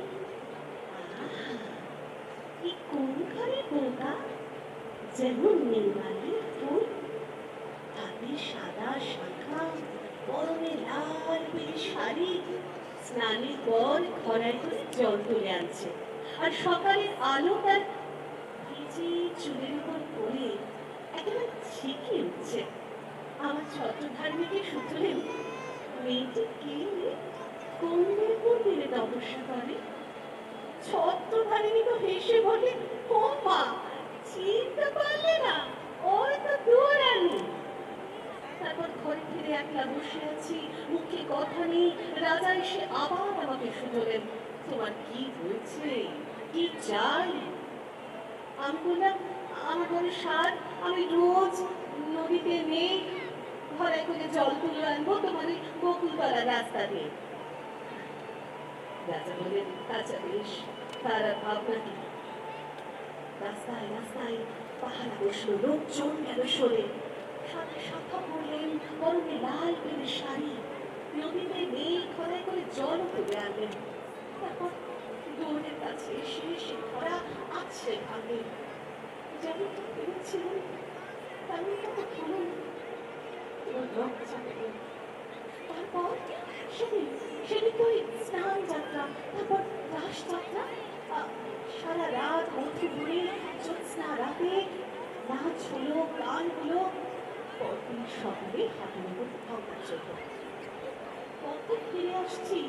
এই কোন ঘরে নৌকা, যেমন নির্মাণের ফুল, হাতে সাদা শাখা, পরনে লাল বেল শাড়ি, স্নানের পর খরায় করে জল তুলে আনছে। আর সকালের আলো তার ভিজে চুলের উপর পড়ে একেবারে ছিকে উঠছে। আমার ছত্রধার্মিকে শুধলেন, মেয়েটি কে, কোন মন্দিরে তপস্যা করে? ছত্রধারিণী তো হেসে বলে, ও মা, চিনতে পারলে না, ওই তো দুয়ারানি। তারপর ঘরে ফিরে একলা বসে আছি, মুখে কথা নেই। রাজা এসে আবার আমাকে শুধলেন, তোমার কি হয়েছে, কি চাই? আমি বললাম, আমার ঘরে সার, আমি রোজ নদীতে নেই ঘরে করে জল তুলে আনবো তোমার ওই বকুলতলা রাস্তা দিয়ে। রাজা বলেন, আচ্ছা বেশ, তার আর ভাবনা কি? রাস্তায় রাস্তায় পাহারা বসলো, লোকজন গেল সরে। সাথে শাখা পড়লেন, পরনে লাল পেনের শাড়ি, নদীতে নেই খরায় করে জল তুলে আনলেন। তারপর দৌড়ের কাছে এসে সে খরা আছে ভাঙে, যেমন তো পেরেছিলেন তেমন তো ভাঙলেন। তারপর সেদিন তো স্নান যাত্রা, তারপর রাস যাত্রা, সারা রাত মধ্যে ঘুরে জ্যোৎস্না রাতে নাচ হলো, গান হলো। পরদিন সকালে হাতের উপর ভাঙা চলল। পথে ফিরে আসছি,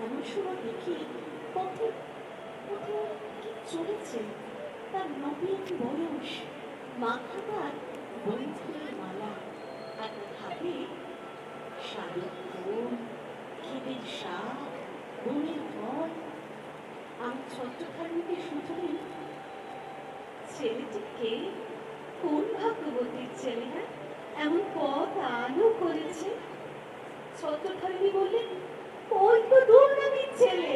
এমন সময় দেখি পথে পথে কি চলেছে, তার নবীন বয়স, মাথা তার বন্ধুর মালা, আর হাতে শাড়ির ফুল, ক্ষেতের শাক, বনের ফল। আমি ছত্রধার্মিকে শুধলেন, ছেলেটিকে কোন ভাগ্যবতীর ছেলে, না এমন পথ আলো করেছে? ছত্রধারিণী বললেন, ওই তো দুর্গামীর ছেলে,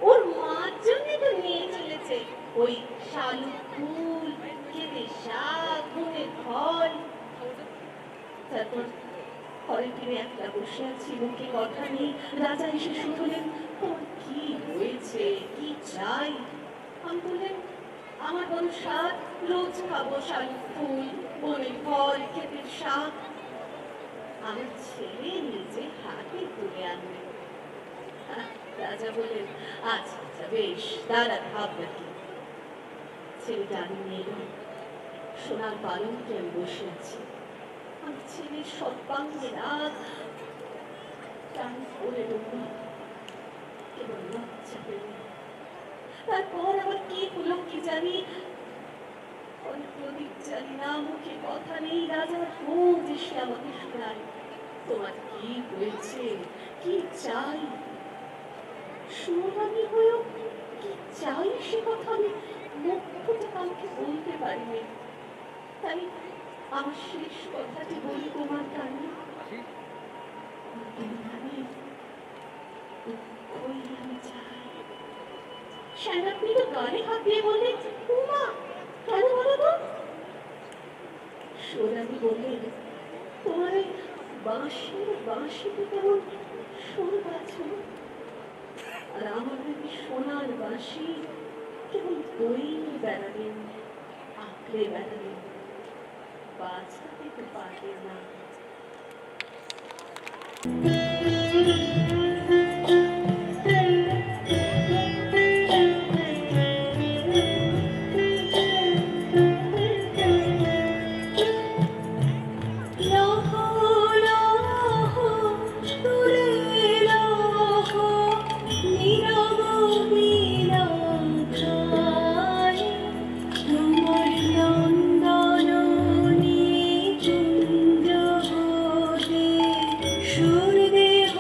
ওর মার জন্য তো নিয়ে চলেছে ওই শালুক ফুল, ক্ষেতের শাক, বনের ফল। তারপর ঘরে ফিরে একলা বসে আছি, মুখে কথা নেই। রাজা এসে শুধলেন, তোমার কি হয়েছে, কি চাই? আমি বললেন, আমার বড় স্বাদ, রোজ খাবো শালুক ফুল, বনের ফল, ক্ষেতের শাক। আমার ছেলে নিজে হাতে তুলে আনবে। রাজা বলেন, আচ্ছা আচ্ছা বেশ, দাঁড়া, ভাবনা কি? ছেলেটা আমি নিয়ে এলাম, সোনার পালঙ্কে আমি বসে আছি। আমার ছেলের সর্বাঙ্গে রাগ, টান করে রইল, কেবল লজ্জা পেল। তারপর আবার কি হলো কি জানি, অনেক প্রদীপ জানি না, মুখে কথা নেই। রাজা রোজ এসে আমাকে শোনায়, তোমার কি হয়েছে, কি চাই? শুনানি হয়েও কি চাই সে কথা আমি মুখ ফুটে কাউকে বলতে পারিনি। তাই আমার শেষ কথাটি বলি তোমার কানে, আমি চাই। শ্যামাপি তো গানে হাত দিয়ে বললেন, উমা, কেন বলো তো? সোনালি বললেন, তোমার ওই বাঁশিতে কেমন সুর বাজল, আর আমার ওই সোনার বাঁশি কেবল বইয়ে বেড়ালেন, আঁকড়ে বেড়ালেন, বাঁচাতে তো পারলেন না।
সুর দেহ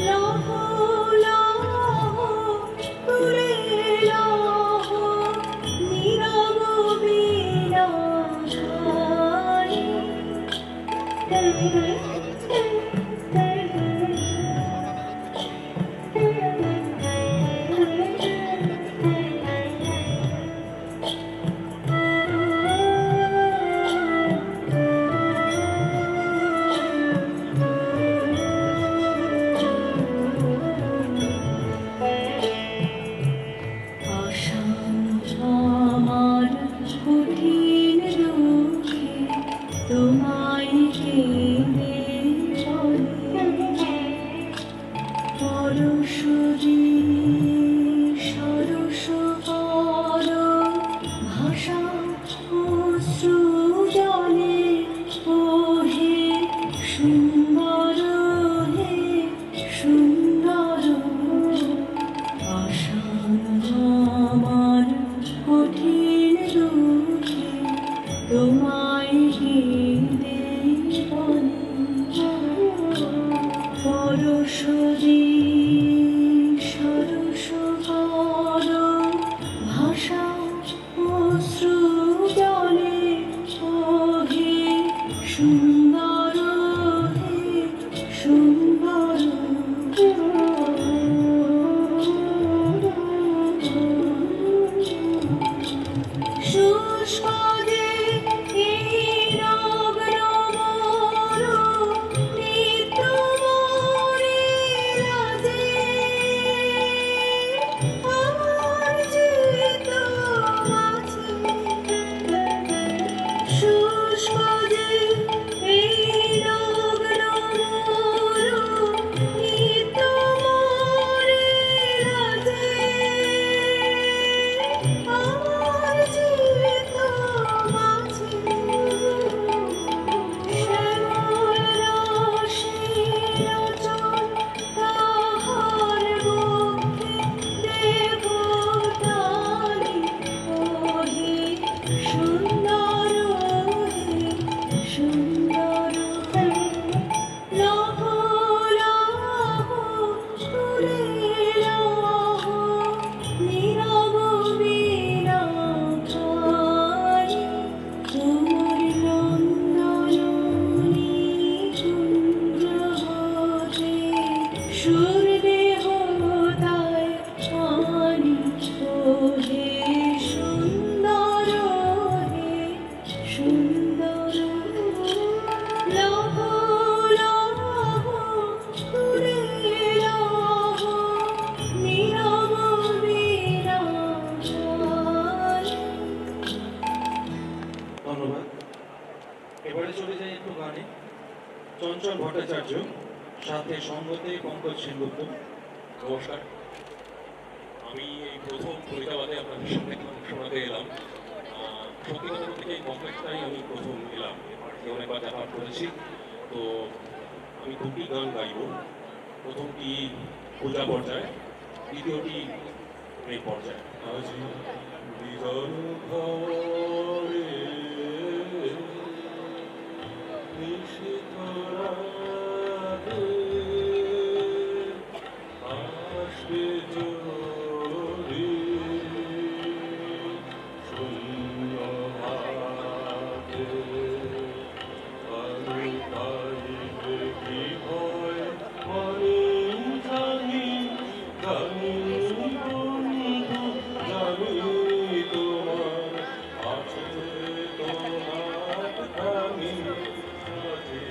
লহ লহ করে লহ নীরব বিনাশায় আমার কঠিন দুঃখে তোমায় কেঁদে বলে পরশুরি সরস কর ভাষা অশ্রু জলে ওহে সুন্দর হে সুন্দর আমার কঠিন দুঃখে তোমায় কেঁদে বলে পরশুরি সরস কর ভাষা অশ্রু জলে ওহে সুন্দর হে সুন্দর শুষ্ক যে এই নগ্ন মোর নিত্য মোরে লাজে আমার চিত্ত মাঝে শুষ্ক যে এই নগ্ন মোর নিত্য মোরে লাজে আমার চিত্ত মাঝে শ্যামল রসের চল তাহার বক্ষে দেবতালি ওহে সুন্দর হে সুন্দর লহ লহ করে লহ নীরব বিনাশায় তোমার নন্দনী কুঞ্জ হতে সুর দেহতায় আনি ওহে সুন্দর হে সুন্দর লহ লহ করে লহ নীরব বিনাশায়
ধন্যবাদ। এবারে চলে যাই একটু গানে। চঞ্চল ভট্টাচার্য, সাথে সঙ্গতে পঙ্কজ সেনগুপ্ত।
নমস্কার, আমি এই প্রথম ফরিদাবাদে আপনাদের সামনে গান শোনাতে এলাম। সত্যি কথা বলতে এই কমপ্লেক্সটাই আমি প্রথম এলাম, আগে অনেকবার যাতায়াত করেছি। তো আমি দুটি গান গাইব। প্রথমটি পূজা পর্যায়ে, দ্বিতীয়টি এই পর্যায়ে। আজি বিজন ঘরে নিশিত রাতে আসবে জোরে শূন্য হাতে আলো পাইবে কি ভয় মনে জানি জানি বন্ধু জানি তোমার আছে তোমার আমি আজি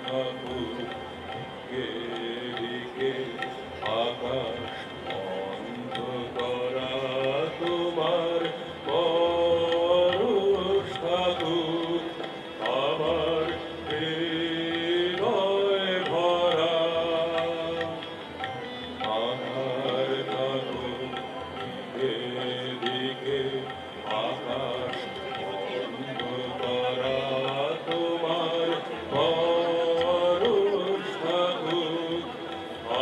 ঠাকুর কে দিকে আকাশ বন্ধ করা তোমার পরশ ঠাকুর আমার হৃদয় ভরা আমার ঠাকুর দিকে আকাশ বন্ধ করা তোমার পরশ ঠাকুর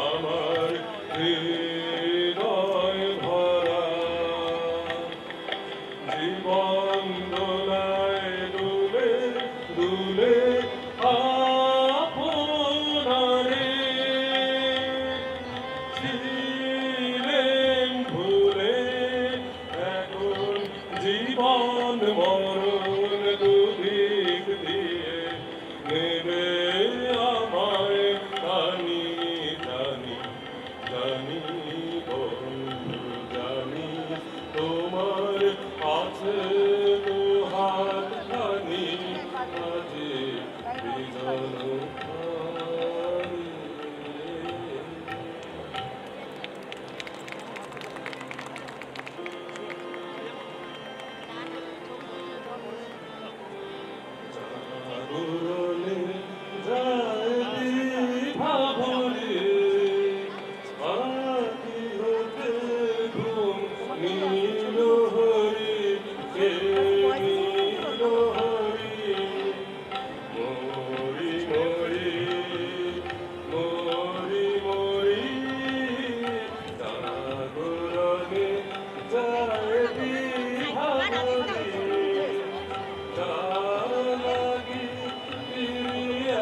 আমার হৃদয় ভরা জীবন দোলায় দুলে দুলে আপনারে ছিলেন ভুলে এখন জীবন মরণ দুদিক দিয়ে নেবে আমায় টানি টানি জানি বন্ধু জানি তোমার আছে তো হাত খানি আছে বিজন জাগরণে যায় ভাবরে আকি হতে ঘুম নীল হরি কে নীল হরি মরি মরি মরি মরি জাগরণে যায় ভাবরে লাগি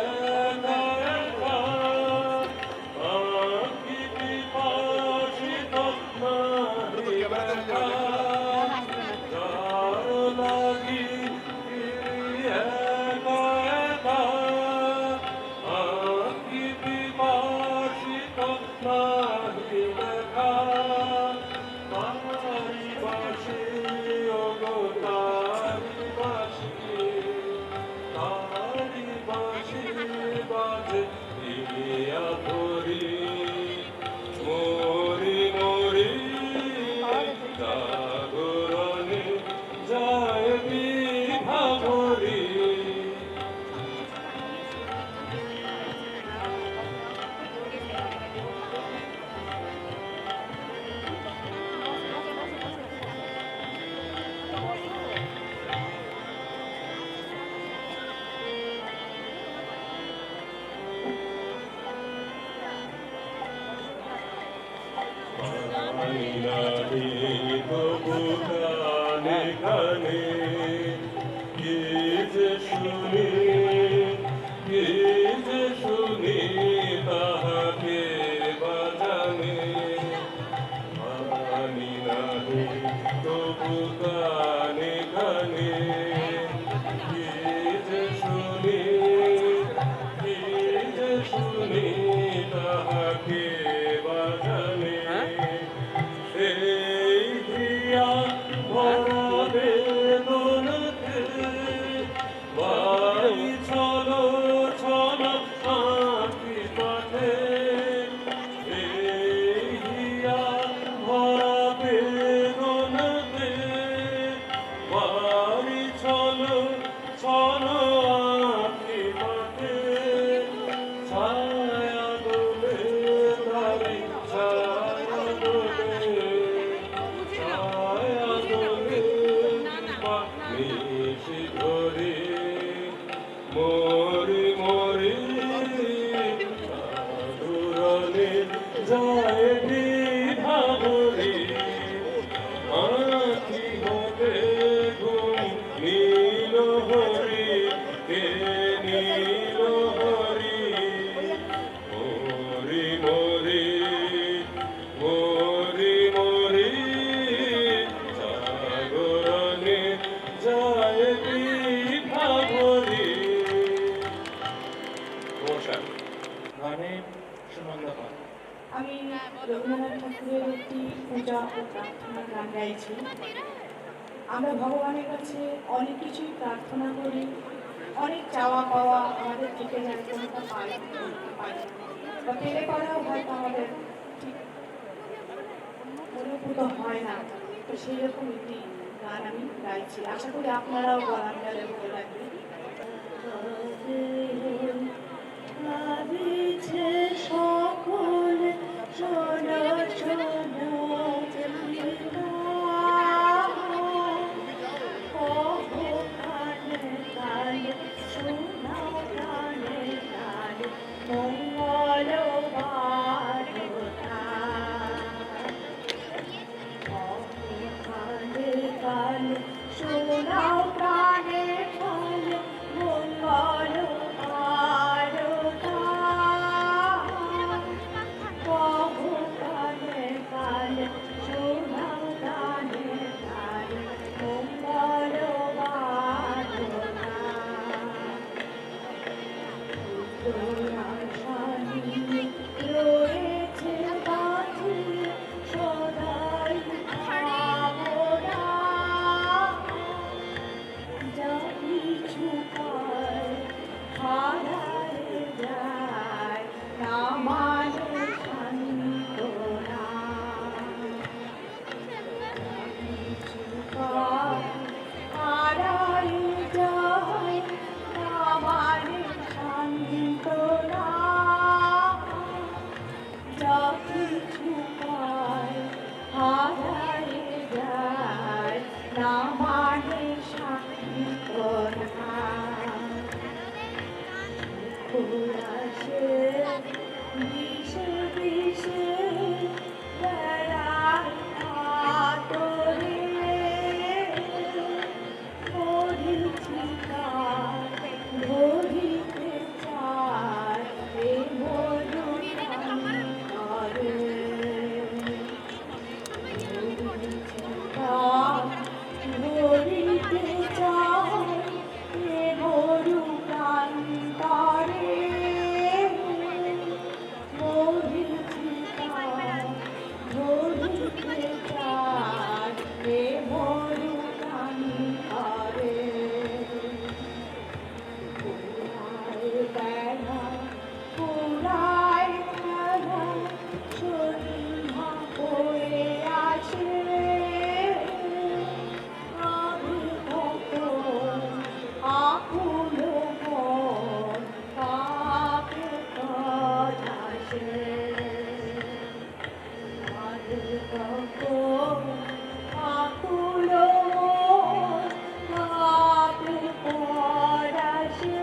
একা একা আকি বিপাশিত নাহি একা লাগি একা একা আকি বিপাশিত নাহি একা তারি বাসি ওগো তারি বাসি বাজে দিয়া ধরি মরি মরি জাগরণে যায় বিভাবরি কানে কানে কি যে শুনি তাহাকে বাজানে মানি নাহি তবু কানে কানে কি যে শুনি তাহাকে বাজানে এই দিয়া ভরা বেদনাতে বাড়ি চলো চলো আঁকি পথে এই দিয়া ভরা বেদনাতে বাড়ি চলো চলো আঁকি পথে ছায়া দোলে তারি ছায়া দোলে ছায়া দোলে নিশি ধরে মরি মরি সাধুরণে যায় বিভাবরি আঁখি হবে ঘুম নীল হরি কে নীল হরি মরি মরি মরি মরি জাগরণে যায় বিভাবরি। নমস্কার।
গানে সুনন্দা পাল।
আমি রবীন্দ্রনাথ ঠাকুরের একটি পূজা ও প্রার্থনা গান গাইছি। আমরা ভগবানের কাছে অনেক কিছুই প্রার্থনা করি, অনেক চাওয়া পাওয়া আমাদের থেকে যায় কোনোটা পাই বা পেলে পারেও হয়তো আমাদের ঠিক অনুভূত হয় না। তো সেই রকম একটি গান আমি গাইছি, আশা করি আপনারাও গলার মেলে ভালো লাগবে। সকল শোনো শোনো শোনাও প্রাণে কালে মঙ্গল বারতা বহু কালে কালে শোনাও প্রাণে কালে মঙ্গল বারতা রয়েছে বাঁধি সদাই ভাবনা যা কিছু পায় হারায় যায় না মানে সান্ত্বনা কিছু পায় হারায় যায় না মানে সান্ত্বনা যা কিছু পায় হারায় যায় না মানে সান্ত্বনা ঘোরাসে বিষে বিষে বেড়ায় আতরে ধরিছি কার ধরিতে চায় এ মরুর করে ধরিতে চায় এ মরু প্রান্তরে ধরিছি কার ধরিতে চায় এ মরু প্রান্তরে পুরায় খেলা সন্ধ্যা হয়ে আসে আমি তখন আকুল মন কাকে আসে আমি তখন আকুল মন কাকে আসে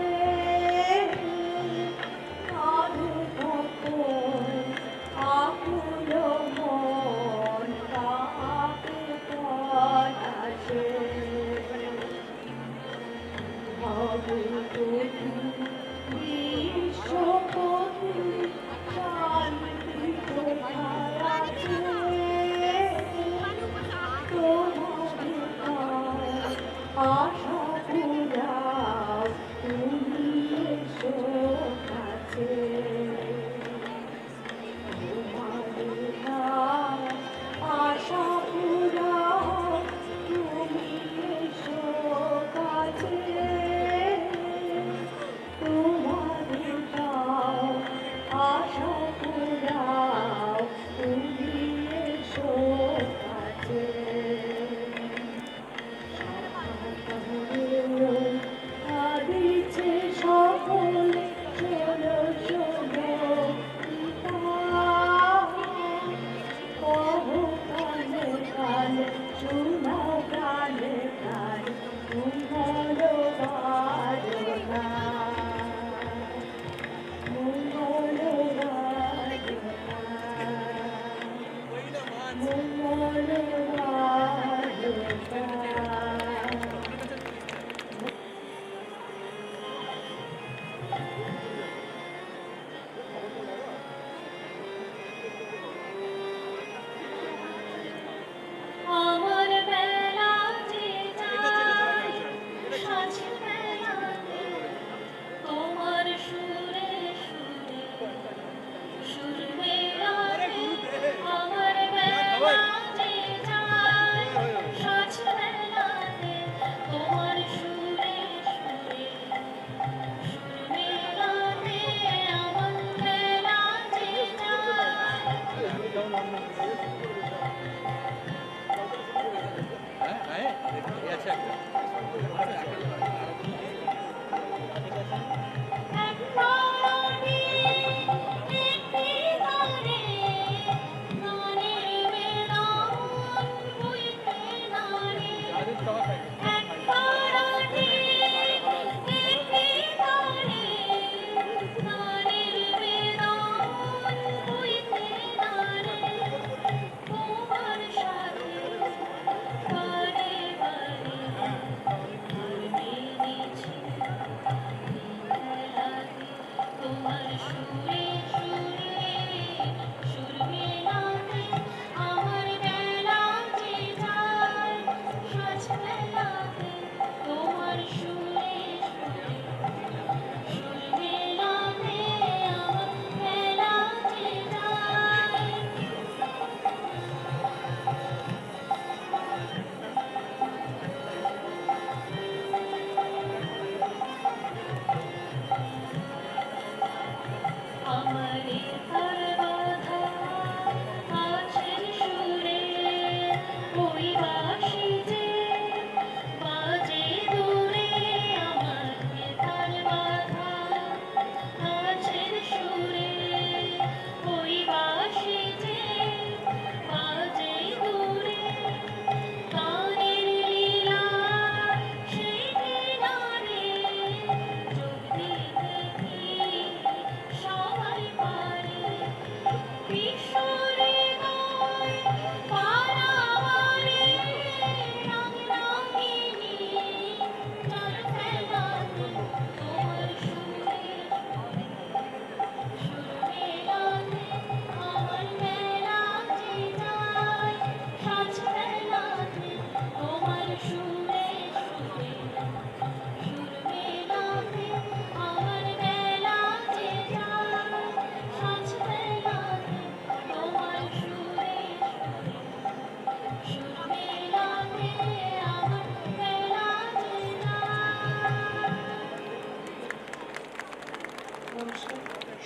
আমি তখন আকুল মন কাকে আসে হবে তুমি বিশ্বপতি শান্তি কোথায় আছে তোমার আশা পুরাও তুমি এসো কাছে আশা পুরাও তুমি এসো কাছে তোমাদের দাও আশা পুরাও তুমি এসো কাছে দিচ্ছে সকলে শোনো শোনো কহো কানে কানে শোনাও কানে কানে মঙ্গল বারতা মঙ্গল বারতা মঙ্গল বারতা। আমার বেলা যে যায় সাঁঝ বেলাতে তোমার সুরে সুরে সুর মেলাতে আমার বেলা যে যায় সাঁঝ বেলাতে তোমার সুরে সুরে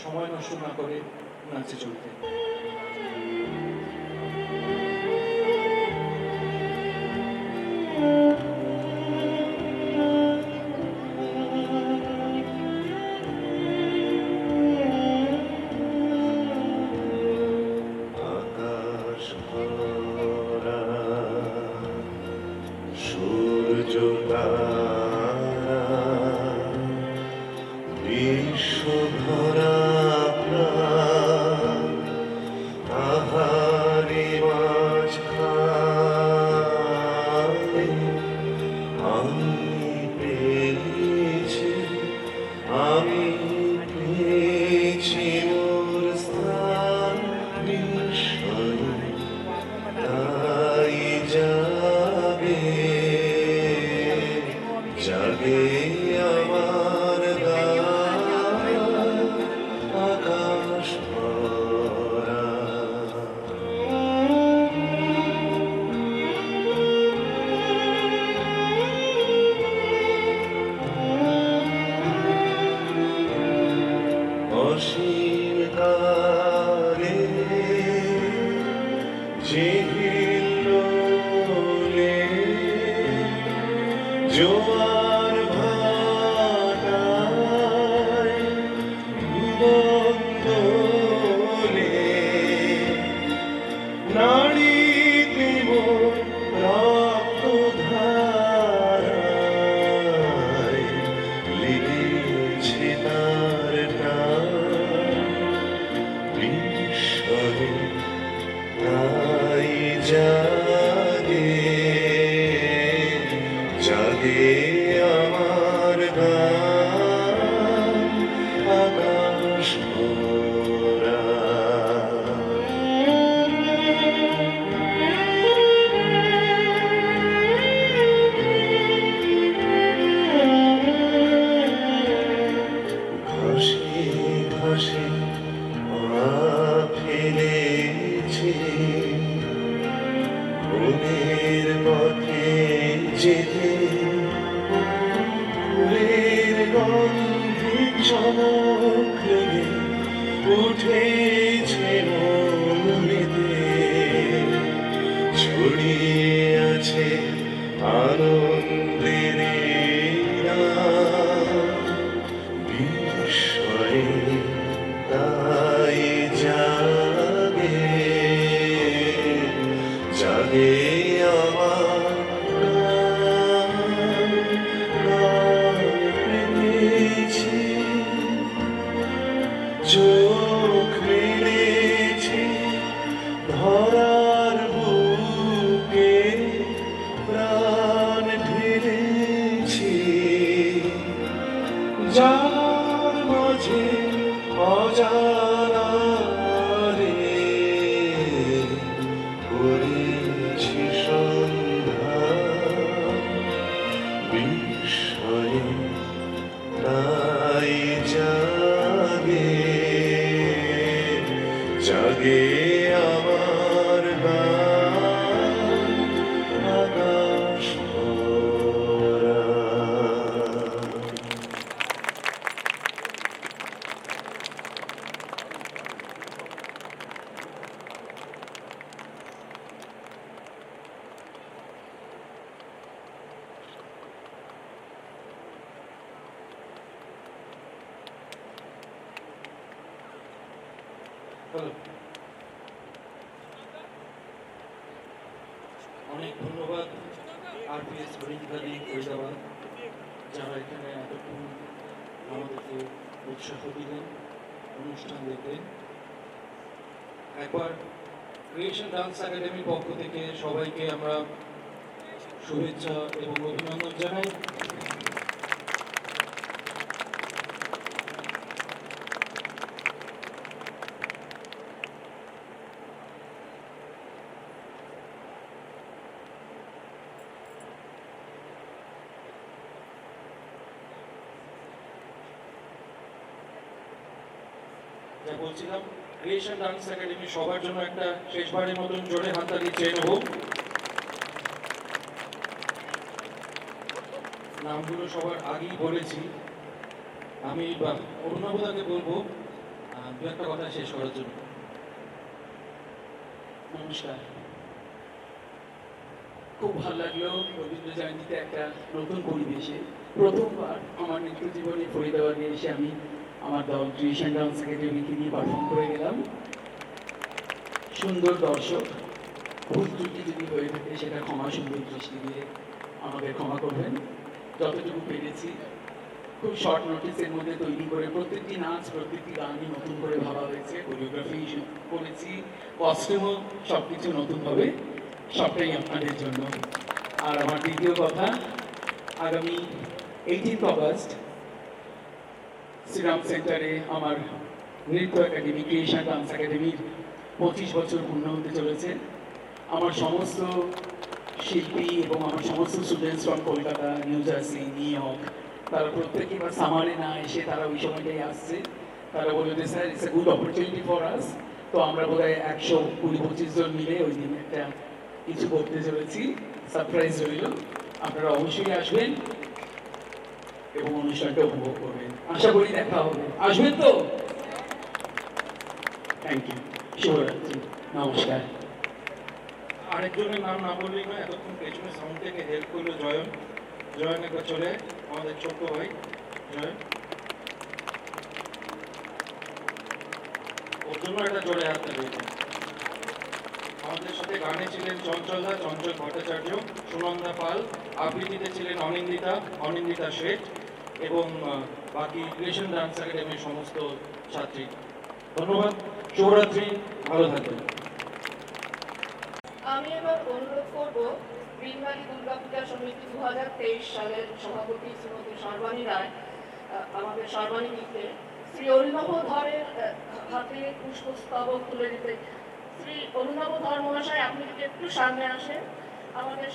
সময় নষ্ট না করে নাচে চলতে।
আকাশ ভরা সূর্য তারা বিশ্ব ভরা প্রাণ, তাহারি মাঝখানে আমি পেয়েছি মোর স্থান বিস্ময়ে, তাই জাগে জাগে আমার গান আকাশ ভরা। অসীম কালে ঝিল্লোলে জোয়ার ভাটায় বন্দোলে নাড়িতে মোর রক্তধারায় লেগেছে তার টান বিস্ময়ে, তাই জাগে জাগে আমার গান আকাশ ভরা। ঘষে ঘষে পা ফেলেছি ফুলের পথে যেতে, ফুলের গন্ধে চমক লেগে উঠেছে মন মেতে,
হ্যালো, অনেক ধন্যবাদ আরপিএস ফরিদাবাদী ফরিদাবাদ, যারা এখানে এতক্ষণ আমাদেরকে উৎসাহ দিলেন, অনুষ্ঠান দেখলেন। একবার ক্রিয়েশন ডান্স একাডেমির পক্ষ থেকে সবাইকে আমরা শুভেচ্ছা এবং অভিনন্দন জানাই। যা বলছিলাম, ক্রিয়েশন ডান্স একাডেমি সবার জন্য একটা শেষবারের মতন জোরে হাততালি চেয়ে নেব। নামগুলো সবার আগেই বলেছি। আমি অরুণাবদাকে বলবো দু একটা কথা শেষ করার জন্য।
নমস্কার, খুব ভালো লাগলো রবীন্দ্র জয়ন্তীতে একটা নতুন পরিবেশে প্রথমবার আমার নৃত্য জীবনে ফরিদাবাদে এসে আমি আমার দল ক্রিয়েশন ডান্স একাডেমিকে নিয়ে পারফর্ম করে গেলাম। সুন্দর দর্শক, ভুল ত্রুটি যদি হয়ে থাকে সেটা ক্ষমা সুন্দর দৃষ্টি দিয়ে আমাদের ক্ষমা করবেন। যতটুকু পেরেছি খুব শর্ট নোটিসের মধ্যে তৈরি করে প্রত্যেকটি নাচ প্রত্যেকটি গানই নতুন করে ভাবা হয়েছে, কোরিওগ্রাফি করেছি, কস্টিউমও সব কিছু নতুনভাবে, সবটাই আপনাদের জন্য। আর আমার দ্বিতীয় কথা, আগামী 18 অগস্ট শ্রীরাম সেন্টারে আমার নৃত্য একাডেমি ক্রিয়েশন ডান্স একাডেমির 25 বছর পূর্ণ হতে চলেছে। আমার সমস্ত শিল্পী এবং আমার সমস্ত students from Kolkata, new jersey, new York, তারা প্রত্যেকে এবার সামারে না এসে তারা ওই সময়টাই আসছে। তারা বললো যে sir it's a good opportunity for us. তো আমরা বোধহয় 120-25 জন মিলে ওই দিন একটা কিছু করতে চলেছি, সারপ্রাইজ রইল। আপনারা অবশ্যই আসবেন এবং অনুষ্ঠানটা উপভোগ করবেন। আশা করি দেখা হবে, আসবেন তো? থ্যাংক ইউ, শুভরাত্রি, নমস্কার।
আরেকজনের নাম না বললেই নয়, এতক্ষণ পেছনে সাউন্ড থেকে হেল্প করলো জয়ন। জয়ন একবার চলে, আমাদের ছোট্ট ভাই জয়ন, ওর জন্য একটা জোরে হাত তালিয়ে। আমাদের সাথে গানে ছিলেন চঞ্চলদা, চঞ্চল ভট্টাচার্য, সুনন্দা পাল, আবৃত্তিতে ছিলেন অনিন্দিতা শেঠ এবং বাকি ক্রিয়েশন ডান্স একাডেমির সমস্ত ছাত্রী। ধন্যবাদ, শুভরাত্রি, ভালো থাকবেন।
আমি এবার অনুরোধ করব বীরবাড়ি দুর্গাপূজা সমিতি 2023 সালের সভাপতি শ্রীমতী সর্বাণী রায়, আমাদের সর্বাণী মিত্রে শ্রী অরিণব ধরের হাতে পুষ্পস্তবক তুলে দিতে। শ্রী অরিণব ধর মহাশয়, আপনি যদি একটু সামনে আসেন। আমাদের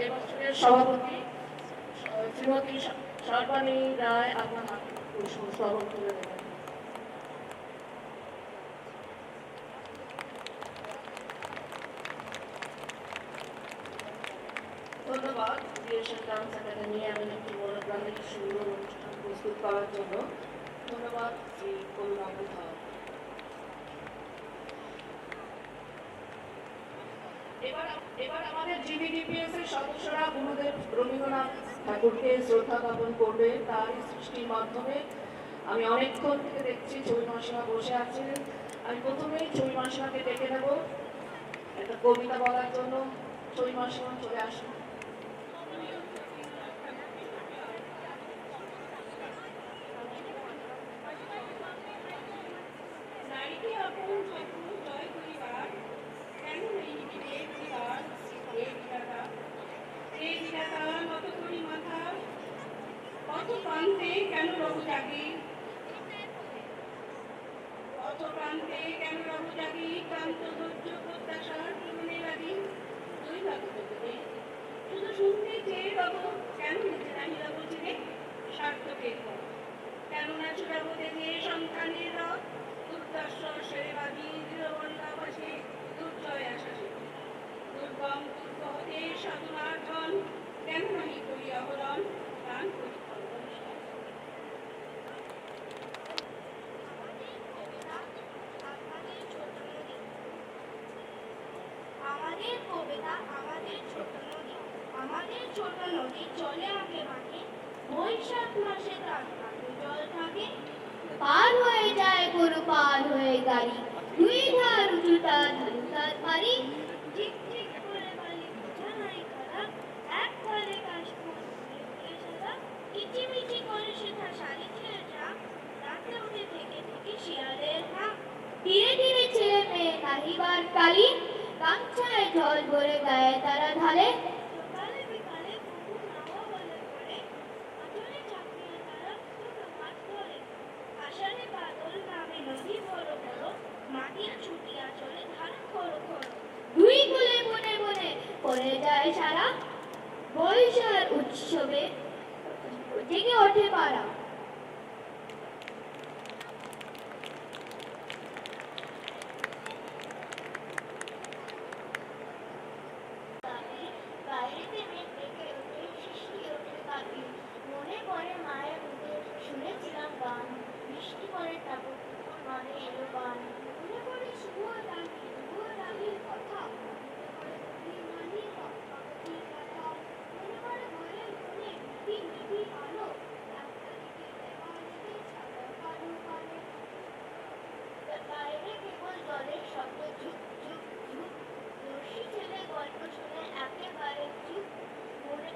এবছরের সভাপতি শ্রীমতী সর্বাণী রায় আপনার হাতে পুষ্পস্তবক তুলে দেবেন। ধন্যবাদ ক্রিয়েশন ডান্স একাডেমি এমন একটি মনোগ্রামের সুন্দর অনুষ্ঠান প্রস্তুত করার জন্য। ধন্যবাদ শ্রী অরুণাব ধর। এবার আমাদের জিবিডিপিএস এর সদস্যরা গুরুদেব রবীন্দ্রনাথ ঠাকুরকে শ্রদ্ধা জ্ঞাপন করবে তার সৃষ্টির মাধ্যমে। আমি অনেকক্ষণ থেকে দেখছি ছবি মাসিমা বসে আছেন। আমি প্রথমেই ছবি মাসিমাকে ডেকে নেব একটা কবিতা বলার জন্য। ছবি মাসিমা চলে আসুন।
নারীকে আপন যত্ন জয় করিবার কেন এই বিরাট এই বিরাটা নত করি মাথা কত প্রান্তে কেন রঘু জাগি কত প্রান্তে কেন রঘু জাগি ক্লান্ত ধৈর্য প্রত্যাশার পূরণে লাগি দুই ভাবে শুধু শুনতে চেয়ে রঘু কেন নিচে নাহি রঘু চিনে সার্থকের পর কেন না চূড়াবো দেখে সন্তানের রথ দুর্দর্শী দৃঢ়বল্লাবাসী দুর্জয় আশাসী দুর্গম দুর্গহতে সাধনার ধন কেন নাহি করি আহরণ প্রাণ করি
আমাদের কবিতা আমাদের ছোট নদী, আমাদের ছোট নদী চলে আগে মাঠে, বৈশাখ মাসে তার জল থাকে, পার হয়ে যায় গরু পার হয়ে গাড়ি, দুই ধার উঁচুটা ধারুকার বাড়ি, ঠিক ঠিক করে বালি বোঝা নাই করা, এক ফলে কাশফুল ফুলে ফুলে সাদা, কিচিমিচি করে সেথা শাড়ি ছেড়ে যা, রাতে উঠে থেকে থেকে শিয়ালের হাঁক। ধীরে ধীরে ছেলে মেয়ে নাহিবার কালি, গামছায় জল ভরে গায়ে তারা ঢালে। সকালে বিকালে কুকুর নাওয়া বলে পড়ে, আঁচলে চাপিয়ে তারা দুটো হাত ধরে। আষাঢ়ে বাদল নামে নদী বড় বড়, মাটির ছুটিয়া চলে ধারা খড়ো খড়ো। দুই কুলে বনে বনে পড়ে যায় সারা, বৈশাখ উৎসবে জেগে ওঠে পাড়া। বাইরেতে মেঘ ডেকে ওঠে, সৃষ্টি ওঠে কাঁপি, মনে পড়ে মায়ের মুখে শুনেছিলাম গান, বৃষ্টি পড়ে তারপর পুকুর নদে এলো গান। মনে পড়ে শুভ রানীর কথা, মনে পড়ে গভীর রানীর ভক্তির কথা, মনে পড়ে ঘরের কোণে মিটি মিটি আলো, একটা দিকে দেওয়ালেতে ছায়া কালো কালো। বাইরে কেবল জলের শব্দ ঝুপ ঝুপ ঝুপ, রশি ছেলে গল্প শুনে একেবারে চুপ। মনে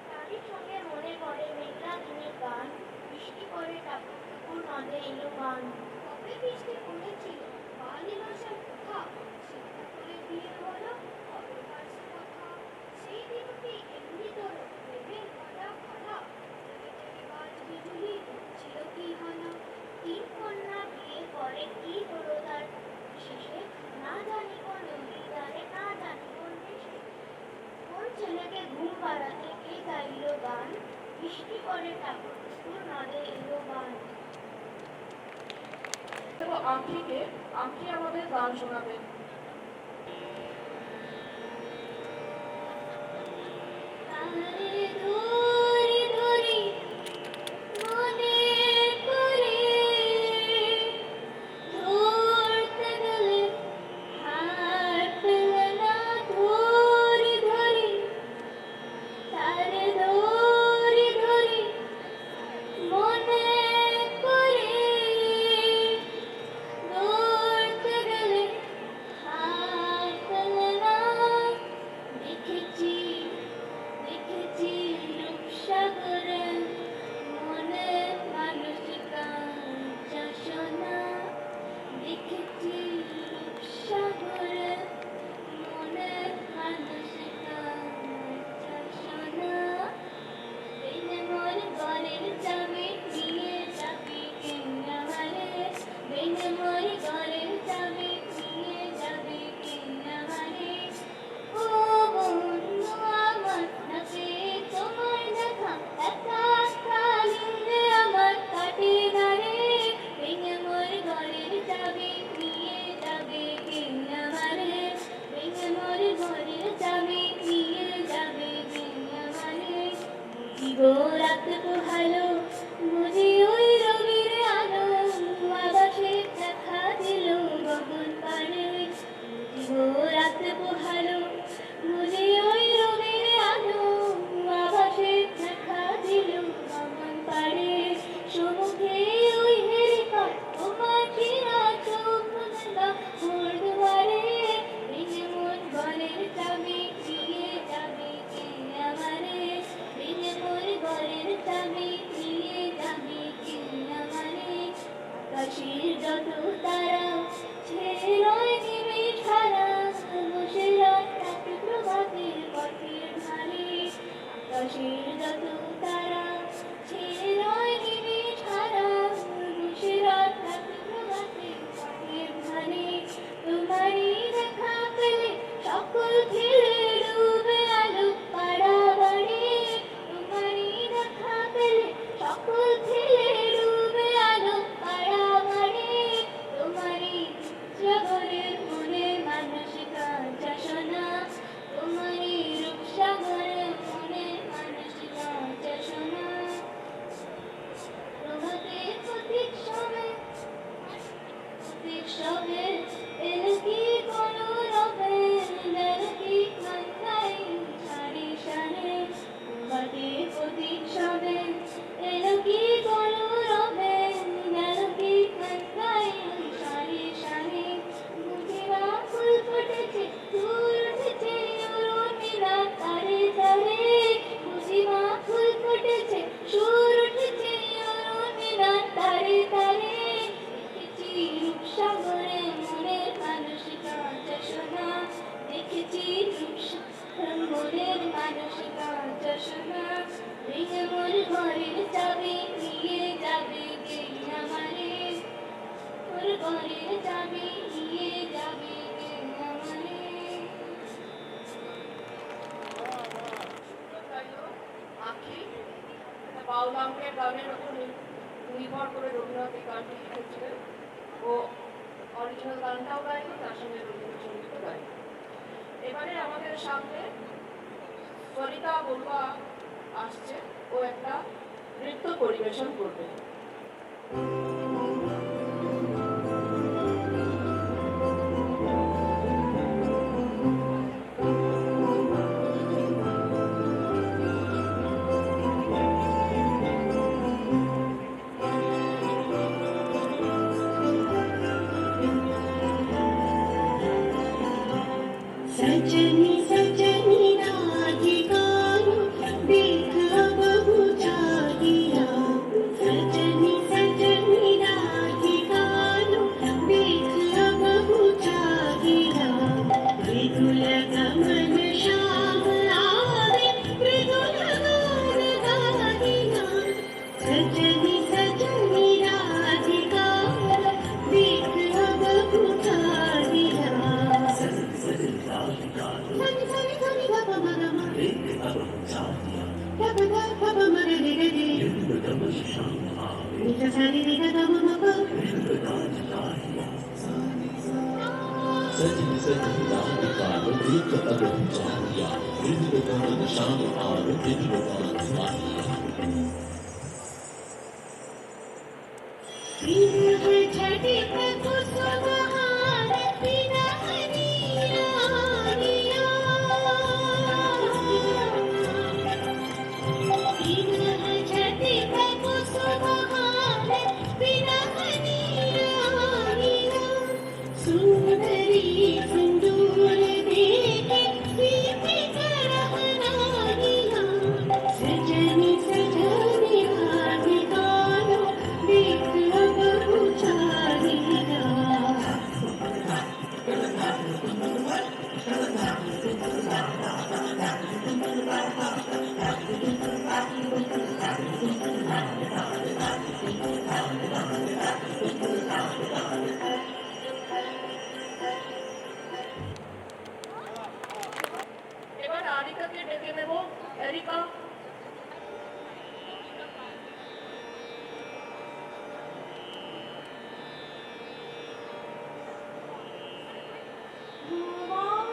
তারই সঙ্গে মনে পড়ে মেঘলা দিনের গান, বৃষ্টি পড়ে টাপুর টুকুর নদে এলো গান। কবে বৃষ্টি পড়েছিল বাঙালি ভাষার কথা, চিন্তা করে বিয়ে হলো কবে ভাষা কথা। সেই দিনটি এমনি তোর প্রেমের কথা কথা, জেগে জেগে বাজ বিজুলি ছিল কি হানা। তিন কন্যা বিয়ে করে কি হলো তার শেষে, না জানি কোন হৃদয়ে না জানি কোন দেশে। কোন ছেলেকে ঘুম পাড়াতে কে গাইলো গান, বৃষ্টি পড়ে ঠাকুর পুকুর নদে এলো গান।
এবং আঁখিকে, আঁখি আমাদের গান শোনাবে।
তারে ধরি ধরি মনে করে, ধরতে গেলে হার পেলে না, ধরি ধরি তারে ধরি ধরি মনে করে, ধরতে গেলে
বাউলাঙ্গের গানের উপর নির্ভর করে রবীন্দ্রনাথ এই গানটি লিখেছিলেন। ও অরিজিনাল গানটাও গাইল, তার সঙ্গে রবীন্দ্রসঙ্গীতও গাইল। এবারে আমাদের সামনে সরিতা বড়ুয়া আসছে, ও একটা নৃত্য পরিবেশন করবে।
सजनी सजनी राधिकानु देख बहु चाहिया। सजनी सजनी राधिकानु देख बहु चाहिया। मृदुल गमन श्याम आवे मृदुल गान गाहिया। सजनी सजनी राधिकानु देख बहु चाहिया। Sani sani sani gapa magama, gapa gapa magade gade. Nika sani nika gama mapa.
सजनी सजनी राधिका देख अब चाहिया। मृदुल गमन श्याम आवे मृदुल गान गाहिया।
विरह झटित कुसुम हार विरह नीरानिया। विरह झटित कुसुम हार विरह नीरानिया। सुंदरी सिंदूर देखे प्रीति करह नारिया। सजनी सजनी राधिकानु देख बहु चाहिया।
এবার আরিকাকে ডেকে নেব। এরিকা,
ভুবন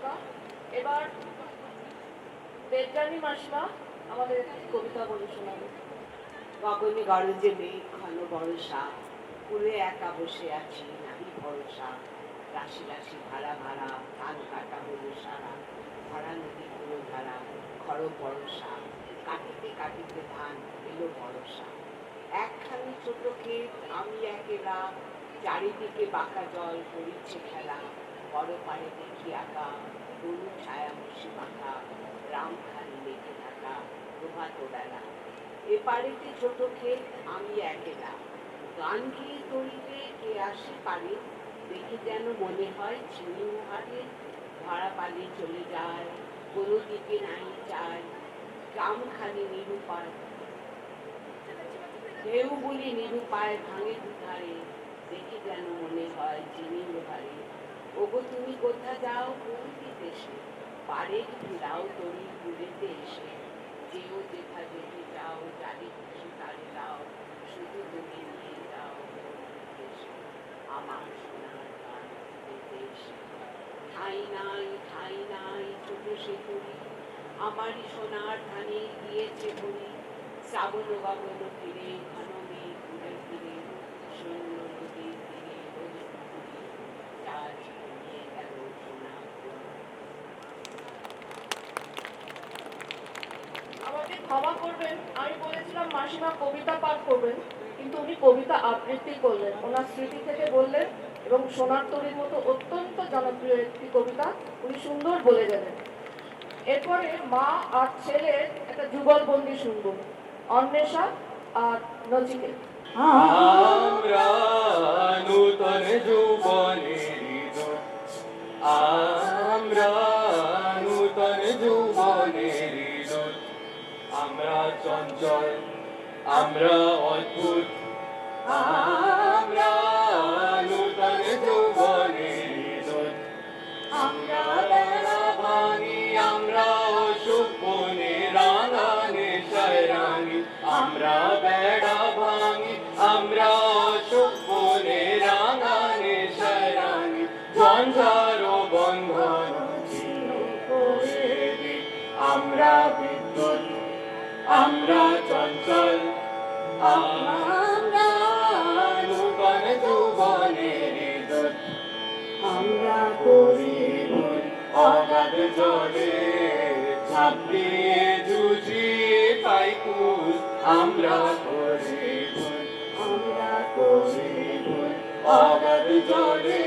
শঙ্কা। এবার বেদরানী মাসিমা আমাদের একটি কবিতা বলে শোনাবে।
গগনে গরজে মেঘ ঘন বর্ষা, কুলে একা বসে আছি নাহি ভরসা। রাশি রাশি ভাড়া ভাড়া ধান কাটা হলো সারা, ভরা নদী পুরো ধারা খর বর্ষা। কাটিতে কাটিতে ধান এলো বর্ষা। একখানি ছোট ক্ষেত আমি একেলা, চারিদিকে বাঁকা জল করিছে খেলা। বড় পাড়ে দেখি আঁকা গরু ছায়া বসে মাখা, রামখানি লেগে থাকা প্রভাত বেলা। এপারেতে ছোট ক্ষেত আমি একেলা, গান গিয়ে তরিতে কে আসে পারে। দেখে যেন মনে হয় চিনি মুহারে, ভাড়া পালে চলে যায় কোনো দিকে নাই যায়। গ্রামখানি নিরুপায়, ঢেউ বলি নিরুপায় ভাঙে দুধারে। দেখে যেন মনে হয় চিনি মুহারে। ওগো তুমি কোথা যাও কোন দেশে, পারে ফিরাও তরি ঘুরেতে এসে। যেও যেথা যেতে যাও যারে খুশি তারে দাও, শুধু তুমি নিয়ে যাও দেশে আমার সোনার গান দেশে। ঠাই নাই ছোট সে তরি, আমারই সোনার ধানে গিয়েছে ভরি। শ্রাবণ গগন ফিরে ঘন মেঘ ঘুরে ফিরে, শূন্য নদীর তীরে রোজ পুকুরি। চাঁদ নিয়ে গেল সোনা।
আমাকে ক্ষমা করবেন, আমি বলেছিলাম মাসিমা কবিতা পাঠ করবেন, কিন্তু উনি কবিতা আবৃত্তি করলেন, ওনার স্মৃতি থেকে বললেন এবং সোনার তরীর মতো অত্যন্ত জনপ্রিয় একটি কবিতা উনি সুন্দর বলে গেলেন। এরপরে মা আর ছেলের একটা যুগলবন্দি শুনব, অন্বেষা আর নচিকেত।
আমরা নূতন যৌবনের দূত, আমরা নূতন যৌবনের দূত। আমরা চঞ্চল, আমরা অদ্ভুত, আমরা নূতন যৌবনের দূত। আমরা বেড়া ভাঙি, আমরা অসুখ বনে রাঙা নেশায় রাঙি। আমরা বেড়া ভাঙি, আমরা অসুখ বনে রাঙা নেশায় রাঙি। ঝঞ্ঝার বন্ধন ছিন্ন করে দিই। আমরা বিদ্যুৎ, আমরা চঞ্চল, আমরা নূতন যৌবনের দূত। আমরা করি ভুল অগাধ জলে, ঝাঁপিয়ে জুঝিয়ে পাই কুল। আমরা করি ভুল, আমরা করি ভুল অগাধ জলে,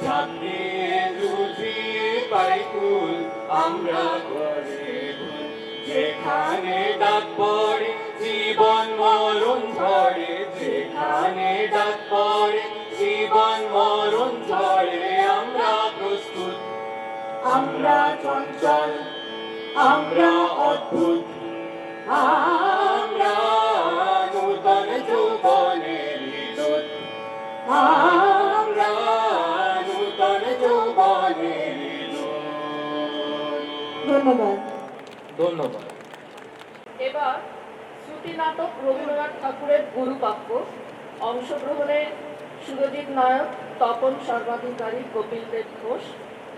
ঝাঁপিয়ে জুঝিয়ে পাই কুল। আমরা করি ভুল। যেখানে ডাক পড়ে জীবন মরণ ঝড়ে, যেখানে ডাক পড়ে জীবন মরণ ঝড়ে। আমরা প্রস্তুত, আমরা চঞ্চল, আমরা অদ্ভুত, আমরা নূতন যৌবনের দূত। আমরা নূতন যৌবনের দূত।
ধন্যবাদ।
ধন্যবাদ।
এবার শ্রুতি নাটক রবীন্দ্রনাথ ঠাকুরের গুরুবাক্য, অংশগ্রহণে সুরজিৎ নায়ক, তপন সর্বাধিকারী, কপিল দেব ঘোষ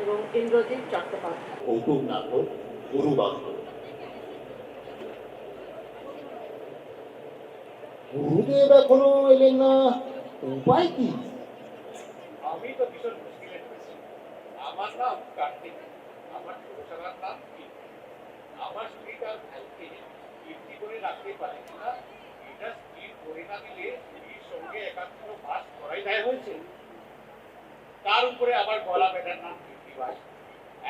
এবং ইন্দ্রজিৎ চট্টোপাধ্যায়।
কৌতুক নাটক গুরুবাক্য।
গুরুদেব এখনো এলেন না, উপায় কি?
আমি তো ভীষণ মুশকিলে পড়েছি। আমার নাম কার্তিক, আমার ছোটসালার নাম কীর্তি। আমার স্ত্রী তার ভাইকে কীর্তি করে রাখতে পারে কিনা এটা স্থির করে না দিলে স্ত্রীর সঙ্গে একাত্ম বাস করাই দায় হয়েছে। তার উপরে আবার গলা বেটার নাম কীর্তিবাস।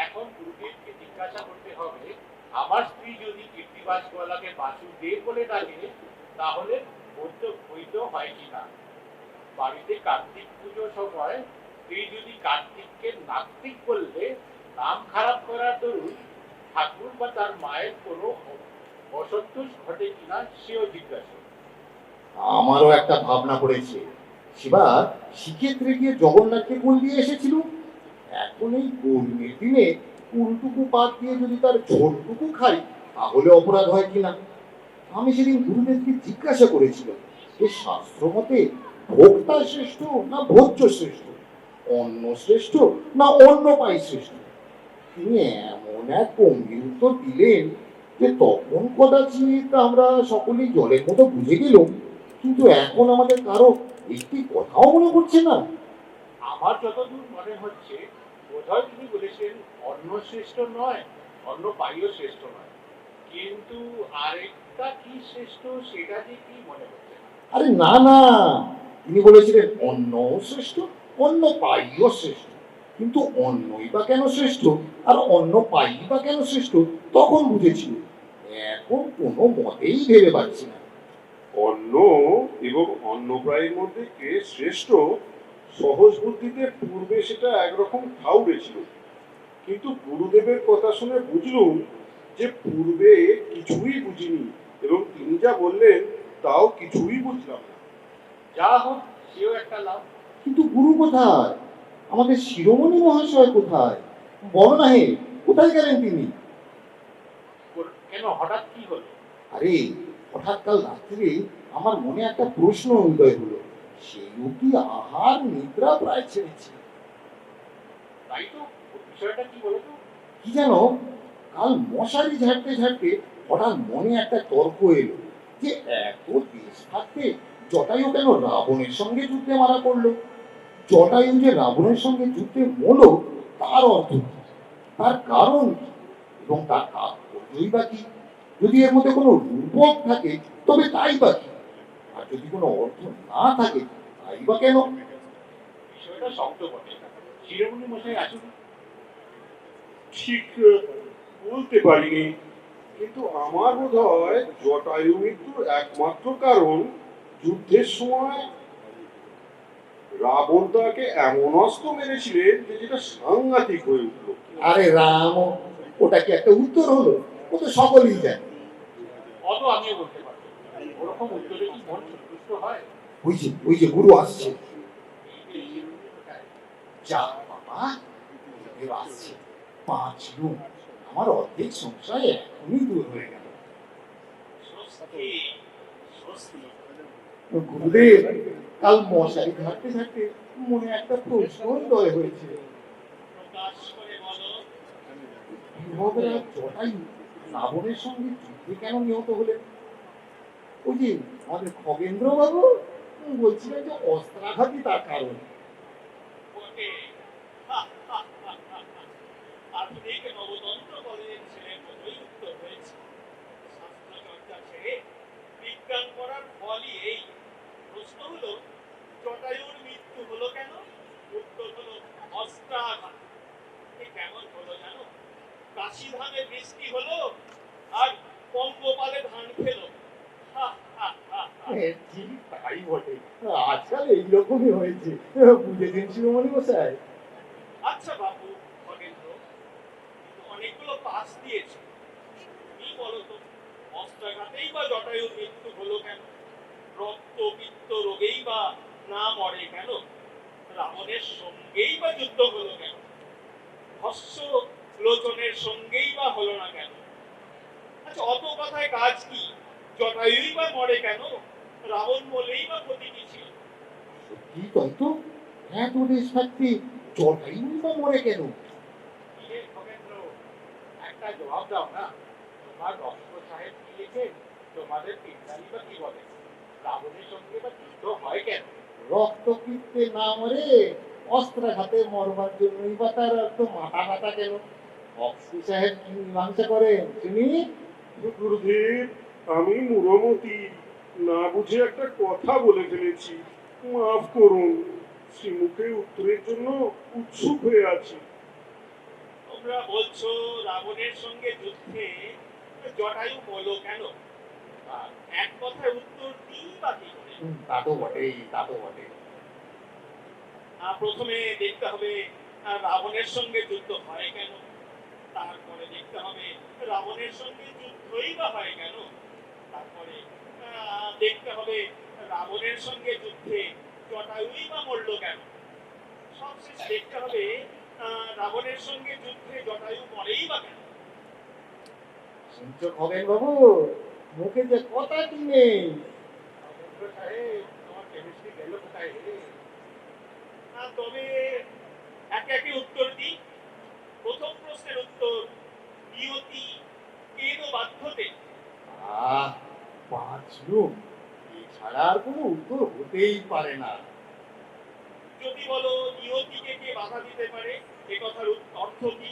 এখন গুরুদেবকে জিজ্ঞাসা করতে হবে, আমার স্ত্রী যদি কীর্তিবাস গলাকে বাসুদেব বলে ডাকে তাহলে বৈধ হয় কিনা। বাড়িতে কার্তিক পুজোর সময় স্ত্রী যদি কার্তিককে নাস্তিক বললে নাম খারাপ করার দরুন ঠাকুর বা তার মায়ের কোনো অসন্তোষ ঘটে কিনা সেও জিজ্ঞাসা।
আমারও একটা ভাবনা পড়েছে। সেবার শ্রীক্ষেত্রে গিয়ে জগন্নাথকে কুল দিয়ে এসেছিল। এখন এই গরমের দিনে কুলটুকু বাদ দিয়ে যদি তার ঝোলটুকু খাই তাহলে অপরাধ হয় কিনা। আমি সেদিন গুরুদেবকে জিজ্ঞাসা করেছিলাম যে শাস্ত্র মতে ভোক্তা শ্রেষ্ঠ না ভোজ্য শ্রেষ্ঠ, অন্ন শ্রেষ্ঠ না অন্য পাই শ্রেষ্ঠ। তিনি এমন এক গম্ভীর উত্তর দিলেন যে তখন কদাচিৎ আমরা সকলেই জলের মতো বুঝে গেলাম, কিন্তু এখন আমাদের কারো একটি কথাও মনে পড়ছে না।
আমার যতদূর মনে হচ্ছে বোধহয় তিনি বলেছেন অন্ন শ্রেষ্ঠ নয়, অন্য পাইও শ্রেষ্ঠ নয়, কিন্তু আরেকটা কি শ্রেষ্ঠ সেটা যে কি মনে হচ্ছে না।
আরে না না, তিনি বলেছিলেন অন্ন শ্রেষ্ঠ, অন্য পাইও শ্রেষ্ঠ, কিন্তু অন্নই বা কেন শ্রেষ্ঠ আর অন্য পাই বা কেন শ্রেষ্ঠ তখন বুঝেছি, এখন কোনো মতেই ভেবে পাচ্ছি না।
অন্ন এবং অন্নপ্রায়ের মধ্যে কে শ্রেষ্ঠ সহজ বুদ্ধিতে পূর্বে সেটা একরকম ঠাউরে ছিল, কিন্তু গুরুদেবের কথা শুনে বুঝলুম যে পূর্বে কিছুই বুঝিনি এবং তিনি যা বললেন তাও কিছুই বুঝলাম না।
যা হোক সেও একটা লাভ।
কিন্তু গুরু কোথায়, আমাদের শিরোমণি মহাশয় কোথায়? বলো না হে, কোথায় গেলেন তিনি?
কেন হঠাৎ কি হলো?
আরে হঠাৎ কাল রাত্রে আমার মনে একটা প্রশ্ন উদয় হলো, সেই অব্দি আহার নিদ্রা প্রায় ছেড়েছি।
তাই তো, বিষয়টা কি বলতো?
কি জানো, কাল মশারি ঝাড়তে ঝাড়তে হঠাৎ মনে একটা তর্ক এলো যে এত দেশ থাকতে জটায়ু কেন রাবণের সঙ্গে যুদ্ধে মারা পড়লো। জটায়ু যে রাবণের সঙ্গে যুদ্ধে মরল তার অর্থ কি, তার কারণ কি, এবং তার তাৎপর্যই বা কি? যদি এর মধ্যে কোনো রূপক থাকে তবে তাই বা কি, আর যদি কোনো অর্থ না থাকে তাই বা কেন?
বিষয়টা শক্ত বটে। শিরোমণি মশাই আসুন।
ঠিক বলতে পারিনি, কিন্তু আমার বোধ হয় জটায়ু মৃত্যুর একমাত্র কারণ যুদ্ধের সময় রাবণ তাকে এমন অস্ত্র মেরেছিলেন যে যেটা সাংঘাতিক হয়ে উঠল।
আরে রাম, ওটা কি একটা উত্তর হলো? ও তো সকলেই জানে।
অত আমিও বলতে পারবো, ওরকম উত্তরে কি মন সন্তুষ্ট হয়?
ওই যে গুরু আসছে। যা বাবা, গুরুদেব আসছে, বাঁচলুম, আমার অর্ধেক সংশয় এখনই দূর হয়ে গেল। গুরুদেব, কাল মশারি ঝাড়তে ঝাড়তে মনে একটা প্রশ্ন উদয় হয়েছে। জটায়ু রাবণের সঙ্গে যুদ্ধে কেন নিহত হলেন? ওই যে আমাদের খগেন্দ্র বাবু বলছিলেন যে অস্ত্রাঘাতই তার কারণ।
আধুনিক নবতন্ত্র কলেজের ছেলের মতোই উত্তর হয়েছে। শাস্ত্রচর্চা ছেড়ে বিজ্ঞান করার ফলই এই। প্রশ্ন হলো জটায়ুর মৃত্যু হলো কেন? উত্তর হলো অস্ত্রাঘাত। কেমন হলো জানো? কাশি ধানে বৃষ্টি হলো আর পঙ্গপালে ধান খেলো।
ঠিক তাই বটে, আজকাল এইরকমই হয়েছে, বুঝেছেন শিরোমণি মশাই?
আচ্ছা বাবু খগেন্দ্র, কিন্তু অনেকগুলো পাস দিয়েছে, তুমি বলো তো অস্ত্রাঘাতেই বা জটায়ুর মৃত্যু হলো কেন? রক্তপিত্ত রোগেই বা না মরে কেন? রাবণের সঙ্গেই বা যুদ্ধ হলো কেন? ভস্য লোচনের সঙ্গেই বা হলো না কেন? আচ্ছা অত কথায় কাজ কি? জটায়ুই বা মরে কেন? রাবণ বলেই বা ক্ষতি কি ছিল?
সত্যি তাই তো, এত দেশ থাকতে জটায়ুই বা মরে কেন?
খগেন্দ্র, একটা জবাব দাও না। তোমার ডক্টর সাহেব কি লিখেন? তোমাদের পিতালি বা কি বলে? রাবণের সঙ্গে বা যুদ্ধ হয় কেন?
রক্তপিত্তে না মরে অস্ত্রাঘাতে মরবার জন্যই বা তার তো মাথা ব্যথা কেন? অক্সি সাহেব কি মীমাংসা করেন শুনি?
গুরুদেব, আমি মুরমতি না বুঝে একটা কথা বলে ফেলেছি, মাফ করুন। শ্রীমুখে উত্তরের জন্য উৎসুক হয়ে আছি।
তোমরা বলছো রাবণের সঙ্গে যুদ্ধে জটায়ু হলো কেন? এক কথায় উত্তর দিই বা কি করে?
তা তো বটেই, তা তো বটে।
প্রথমে দেখতে হবে রাবণের সঙ্গে যুদ্ধ হয় কেন, তারপরে দেখতে হবে রাবণের সঙ্গে যুদ্ধই বা হয় কেন, তারপরে দেখতে হবে রাবণের সঙ্গে যুদ্ধে জটায়ুই বা মরল কেন, সবশেষ দেখতে হবে রাবণের সঙ্গে যুদ্ধে জটায়ু মরেই বা কেন।
শুনছো খগেন বাবু, মুখে যে কথা কি নেই।
সাহেব, তোমার কেমিস্ট্রি গেল কোথায়? তবে একে একে উত্তর দিই। প্রথম প্রশ্নের উত্তর নিয়তি কেন বাধ্যতে।
বাঁচলুম, এছাড়া আর কোনো উত্তর হতেই পারে না।
যদি বলো নিয়তিকে কে বাধা দিতে পারে, এ কথার অর্থ কি?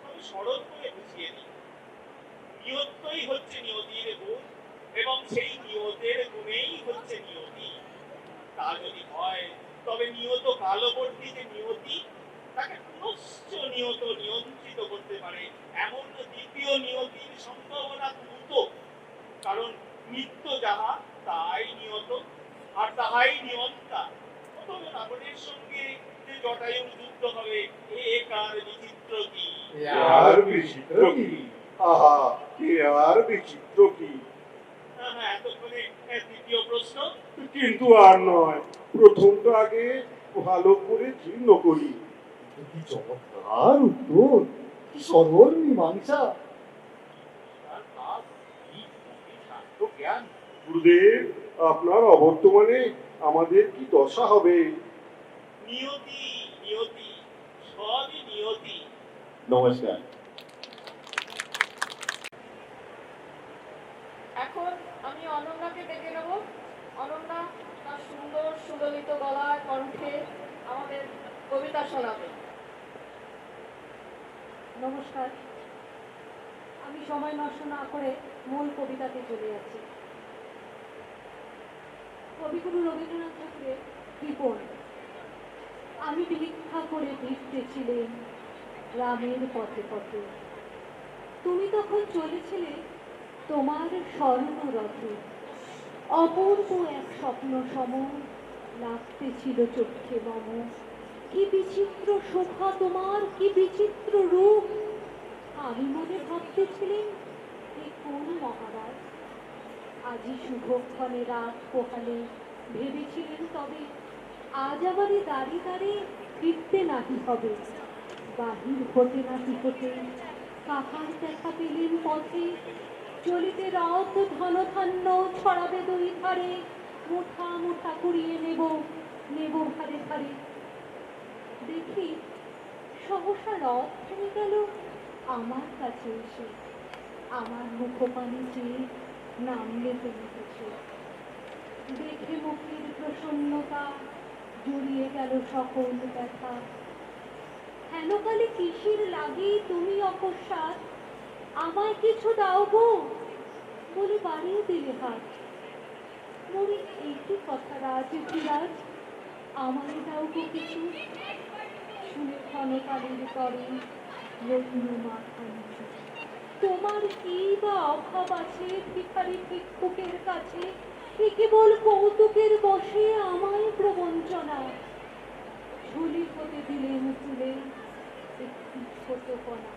আমি সরল করে বুঝিয়ে দিই। নিয়তই হচ্ছে নিয়তির গুণ, এবং সেই নিয়তের গুণেই হচ্ছে নিয়তি। তা যদি হয় তবে নিয়ত কালবর্তী যে নিয়তি, তাকে পুনশ্চ নিয়ত নিয়ন্ত্রিত করতে পারে এমন দ্বিতীয় নিয়তির সম্ভাবনা দ্রুত। কারণ নিত্য যাহা তাই নিয়ত, আর তাহাই নিয়ন্তা। অতএব রাবণের সঙ্গে যে জটায়ুর যুদ্ধ হবে, এ কার বিচিত্র কি?
আর বিচিত্র কি? আহা, কে আর বিচিত্র কি?
এতক্ষণে তৃতীয় প্রশ্ন।
কিন্তু আর নয়, প্রথমটা আগে ভালো করে জীর্ণ করি।
কি চমৎকার উত্তর, কি সরল মীমাংসা।
জ্ঞান গুরুদেব, আপনার অবর্তমানে আমাদের কি দশা হবে?
নিয়তি, নিয়তি, সবই নিয়তি।
নমস্কার।
এখন আমি অনন্যাকে ডেকে নেব। অনন্যা তার সুন্দর সুললিত গলায় কণ্ঠে আমাদের কবিতা শোনাবে।
নমস্কার, আমি সময় নষ্ট না করে মূল কবিতাতে চলে যাচ্ছি। কবিগুরু রবীন্দ্রনাথ ঠাকুরের কৃপণ। আমি ভিক্ষা করে ফিরতেছিলেন গ্রামের পথে পথে, তুমি তখন চলেছিলে তোমার স্বর্ণরথে। অপূর্ব এক স্বপ্ন সম লাগতেছিল চোখে মম। কি বিচিত্র শোভা তোমার, কি বিচিত্র রূপ। আমি মনে ভাবতেছিলেন এ কোন মহারাজ। আজি শুভক্ষণে রাত পোহালে ভেবেছিলেন তবে আজ আবার দাঁড়ি দাঁড়িয়ে ফিরতে নাহি হবে। বাহির হতে নাহি হতে কাহার দেখা পেলেন পথে। চলিতে রথ ধনধান্য ছড়াবে দুই ধারে, মুঠা মুঠা কুড়িয়ে নেব নেব ধারে ধারে। দেখি সহসা রথ থেমে গেল আমার কাছে এসে। আমার মুখপানে চেয়ে নামলে তুমি কিছু। দেখে মুখের প্রসন্নতা জড়িয়ে গেল সকল ব্যথা। হেনকালে কিসের লাগি তুমি অকস্মাৎ আমায় কিছু দাও গো বলে বাড়িয়ে দিলে হাত। মনে একই কথা রাজ বিরাজ, আমায় দাও গো কিছু। শুনে ক্ষণকালের তরে রইল মাখানি। তোমার কি বা অভাব আছে ভিখারি ভিক্ষুকের কাছে? এ কেবল কৌতুকের বসে আমায় প্রবঞ্চনা। ঝুলি হতে দিলেন তুলে একটি ছোট কণা।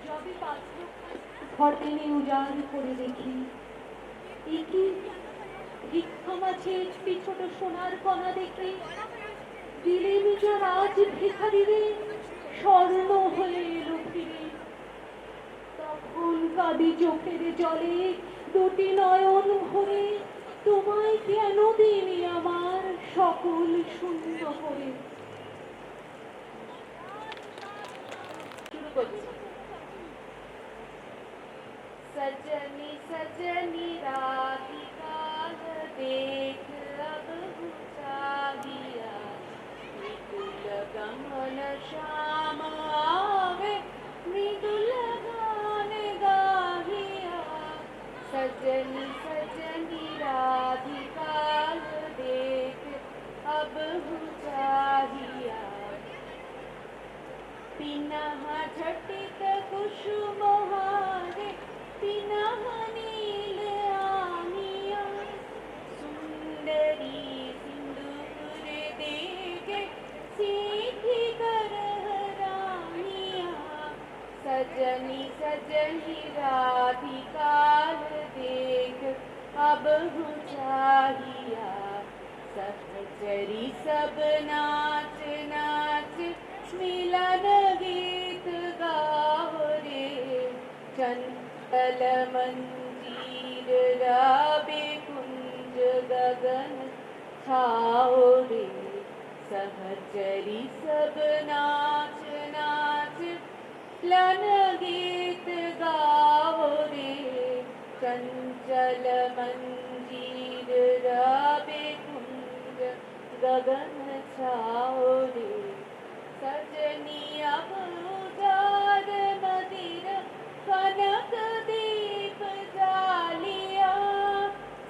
যবে পাত্র ঘর টেনে উজাড় করে দেখি, একই ভিক্ষা মাঝে একটি ছোট সোনার কণা দেখে দিলেন যা রাজ ভিখারিরে স্বর্ণ হয়ে এলো ফিরে। তখন কাঁদি চোখের জলে দুটি নয়ন ভরে, তোমায় কেন দিনি আমার সকল শূন্য করে।
শুরু করছি। सजनी सजनी राधिका देख अब चाहिया, मृदुल गमन श्याम आवे मृदुल गान गाहिया। सजनी सजनी राधिका देख अब चाहिया, पिनह झटित कुसुम हारे पिनह नील आनिया। सुंदरी सिंदूर देगे सीधी करह रानिया। सजनी सजनी राधिका देख अब चाहिया, सहचरी सब नाच नाच मिलन गीत गाओ रे। चंचल मंजीर राबे कुंज गगन छाओ रे। सहचरी सब नाच
प्लन गीत गाओ रे चंचल मंजीर राबे कुंज गगन छाओ रे सजनी अब उजाड़ मदिर कनक दीप जालिया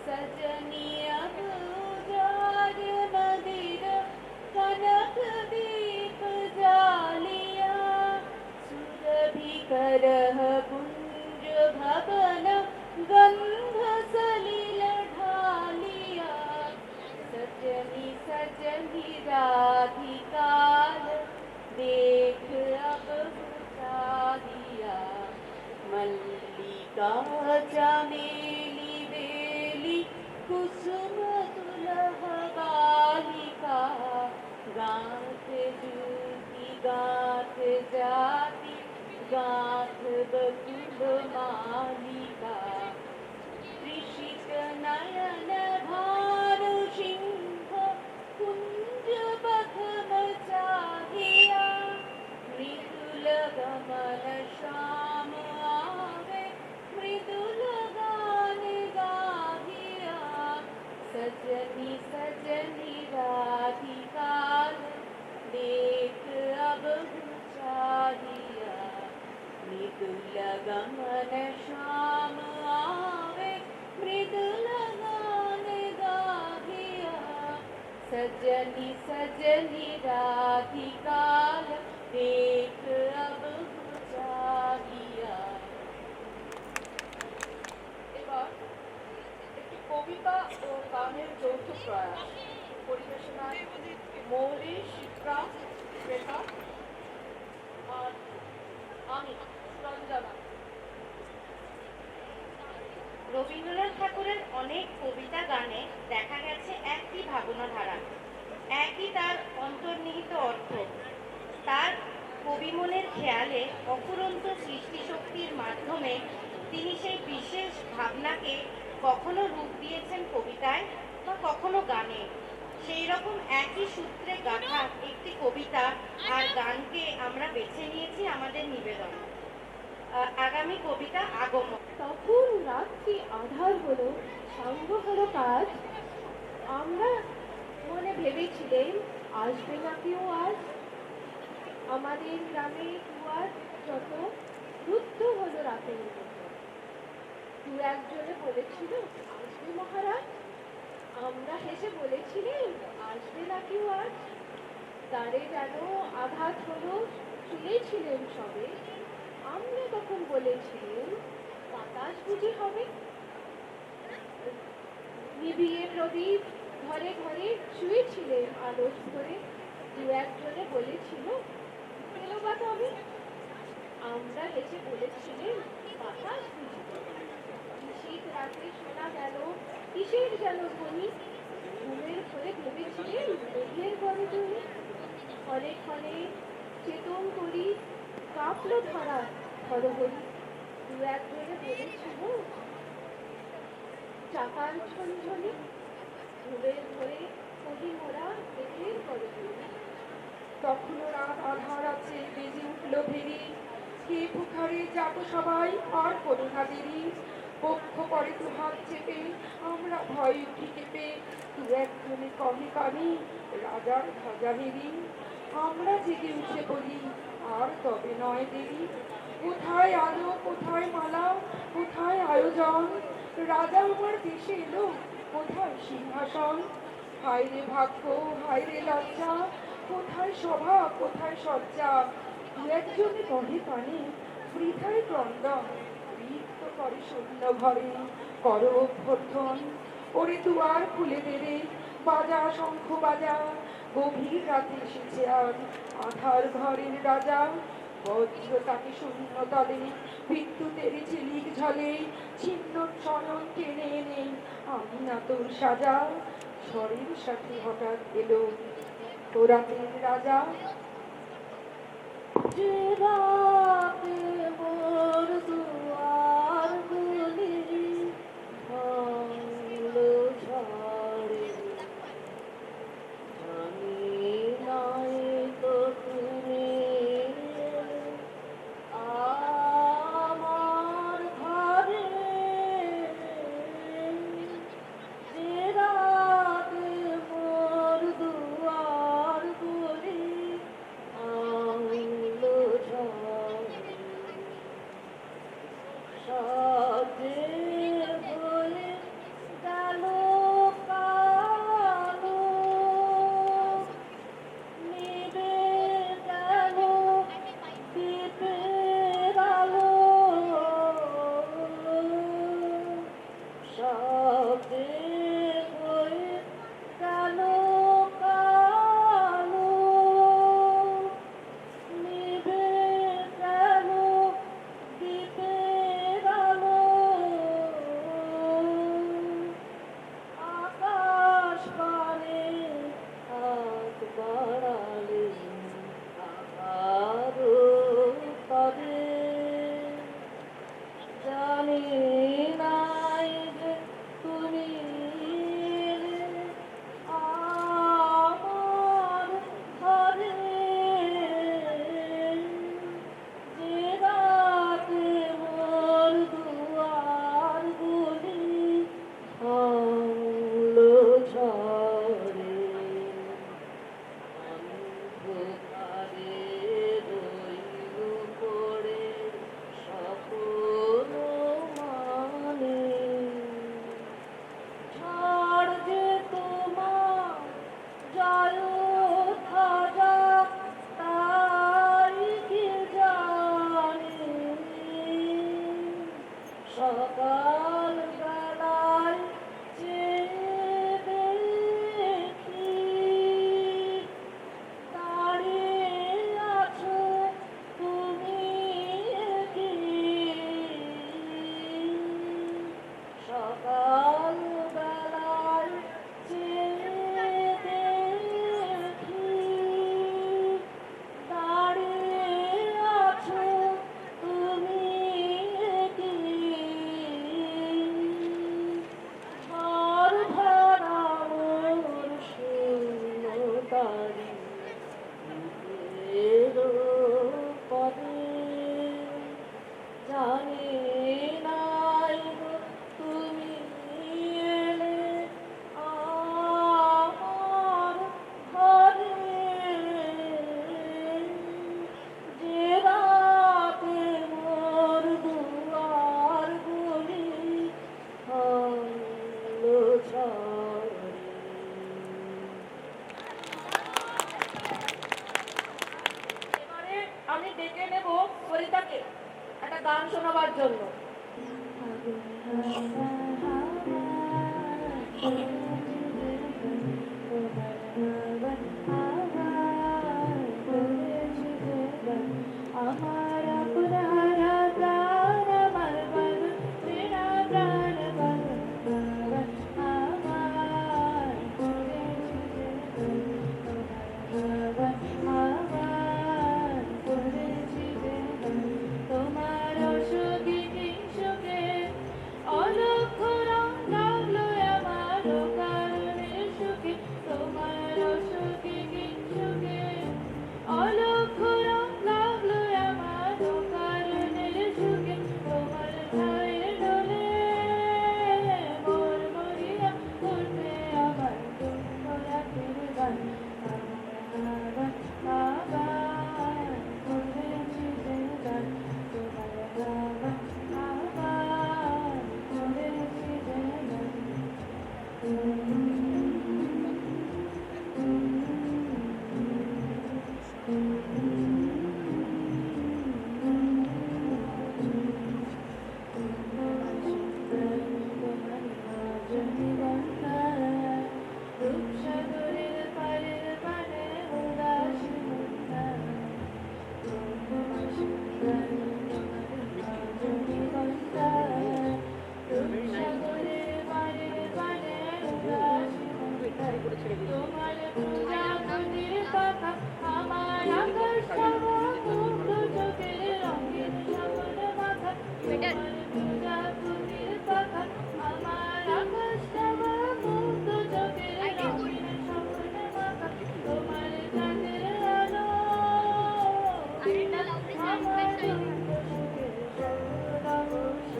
सजनी अब उजाड़ मदिर कनक दीप जालिया सुरभि करह कुंज भवन गंध सलिल ढालिया सजनी सजनी राधिकाल देख अब चाहिया मल्लिका चमेली बेली कुसुम दुलह बालिका गाथ जूती गाथ जाति गाथ बकुल मालिका ऋषिक नयन भानु सिंह कुंज बखम चाहिया मृदुल गमन श्याम आवे मृदुल गान गाहिया सजनी सजनी राधिकाल देख अब चाहिया मृदुल गमन श्याम आवे मृदुल गान गाहिया सजनी सजनी राधिकाल देख अब चाहिया।
এবার একটি কবিতা ও গানের যৌথ প্রয়াস পরিবেশনায় মৌলি শিপ্রা শ্বেতা আর আমি রঞ্জনা।
রবীন্দ্রনাথ ঠাকুরের অনেক কবিতা গানে দেখা গেছে একই ভাবনাধারা, একই তার অন্তর্নিহিত অর্থ। তার কবিমনের খেয়ালে অফুরন্ত সৃষ্টিশক্তির মাধ্যমে তিনি সেই বিশেষ ভাবনাকে কখনো রূপ দিয়েছেন কবিতায় বা কখনো গানে। সেই রকম একই সূত্রে গাঁথা একটি কবিতা আর গানকে আমরা বেছে নিয়েছি আমাদের নিবেদন। আগামী কবিতা আগমন।
তখন রাত্রি আধার হলো, সাঙ্গ হলো কাজ। আমরা মনে ভেবেছিলেন আসবে না কেউ আজ। আমাদের গ্রামে দুয়ার যত রুদ্ধ হলো রাতের মতো। দু একজনে বলেছিল আসবে মহারাজ। আমরা হেসে বলেছিলেন আসবে না কেউ আজ। দ্বারে যেন আঘাত হলো, শুনেছিলেন সবে। আমরা তখন বলেছিলেন বাতাস বুঝি হবে। নিবিয়ে প্রদীপ ঘরে ঘরে শুয়েছিলেন আলোচ ধরে। দু একজনে বলেছিল এলো বা তবে। আমরা হেসে বলেছিলেন বাতাস বুঝি হবে। শীত রাতে শোনা গেল কিসের যেন ধ্বনি। ঘুমের ঘরে ভেবেছিলেন মেঘের গর্জনে। ক্ষণে ক্ষণে চেতন করি কাঁপলো ধরা হরহরি। দু একজনে বলেছিল চাকার ঝনঝনি। ঘুমের ঘরে কহি মোরা মেঘের গর্জনে। তখনও রাত আধার আছে, বেজে উঠলো ভেরি। কে পুখারে যাবো সবাই আর কোনো না দেরি। পক্ষ করে দু হাত চেপে আমরা ভয় উঠি কেঁপে। দু একজনে কহে কানে রাজার ভাজা হেরি। আমরা জেগে উঠে বলি আর তবে নয় দেরি। কোথায় আলো, কোথায় মালা, কোথায় আয়োজন। রাজা আমার দেশে এলো, কোথায় সিংহাসন। হায় রে ভাগ্য, হায় রে লজ্জা, কোথায় সভা, কোথায় সজ্জা। দু একজনে কহে কানে বৃথায় ক্রন্দন। রিক্ত করে শূন্য ঘরে করো অভ্যর্থন। ওরে দুয়ার খুলে দেবে, বাজা শঙ্খ বাজা। গভীর রাতে এসেছে আর আধার ঘরের রাজা। বজ্র তাকে শূন্য তলে, বিদ্যুতের ঝিলিক ঝলে। ছিন্ন শয়ন টেনে এনে আমি না তোর সাজা। ঝড়ের সাথে হঠাৎ এলো তো রাতের রাজা। যে রাতে মোর দুয়ার গুলি ভাঙলো ঝড়ে। জানি নাই তো তুমি
সকাল বেলায় চেয়ে দেখি দাঁড়িয়ে আছো তুমি কি সকাল বেলায় চেয়ে দেখি দাঁড়িয়ে আছো তুমি কি ঘর ভাড়া মোর শূন্যতারি এলো পদে জানি নাই গো তুমি এলে আমার ঘরে যে রাতে মোর দুয়ার গুলি হলো ঝড়ে।
এবারে আমি ডেকে নেব সরিতাকে একটা গান শোনাবার জন্য।
আমার পুরারা প্রাণ আমার বল তেরা প্রাণ বল আমার তোমার সুখী কিংসুকে অলক্ষ রং লাগলো আমার কারণে সুখী তোমার সুখী কিংসুকে অলক্ষ রং লাগলো আমার কারণে সুখী তোমার ছায়ের ডোলে মোর মরিয়া উঠবে আমার তোমরা ফিরে গান আবার করেছি যে গান তোমার আবার করেছি যে গান রূপসাগরের পারের পানে উদাসী মন্থা রূপসাগরের পারের পানে উদাসী মন্থা তোমার পূজা নদীর পাখা আমার আকাশ মুগ্ধ চোখের রঙিন স্বপ্ন মাখা তোমার পূজা নদীর পাখা আমার আকাশ মুগ্ধ চোখের রঙিন স্বপ্ন মাখা তোমার চাঁদের আলো আমার দুঃখ সুখের সর্বনাশ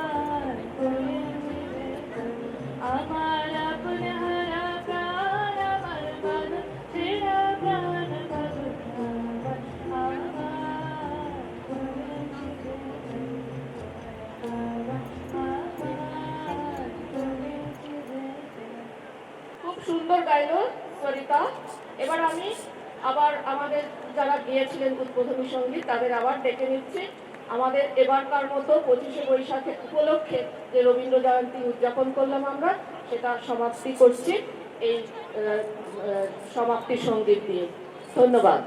আমার করেছি যে আমার আপন হারা প্রাণ আমার বল ছেড়া প্রাণ বল আমার করেছি যে করেছি যে
খুব সুন্দর গাইলো সরিতা। এবার আমি আবার আমাদের যারা গিয়েছিলেন উদ্বোধনী সঙ্গীত তাদের আবার ডেকে নিচ্ছি। আমাদের এবারকার মতো 25শে বৈশাখে উপলক্ষে যে রবীন্দ্র জয়ন্তী উদযাপন করলাম আমরা সেটা সমাপ্তি করছি এই সমাপ্তি সঙ্গীত দিয়ে। ধন্যবাদ।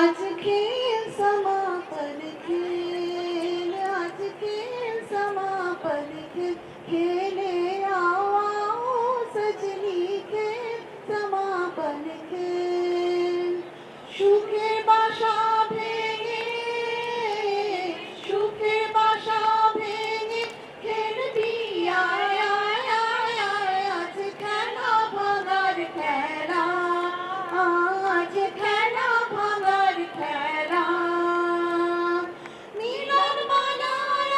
आज खेल समापन खेल आज खेल समापन खेल खेले आओ सजनी खेल समापन खेल সুখে বাসা ভেঙে সুখে বাসা ভেঙে খেলবি আয় আয় আয় আয় আজ খেলা ভাঙার খেলা আজ খেলা ভাঙার খেলা মিলন মালা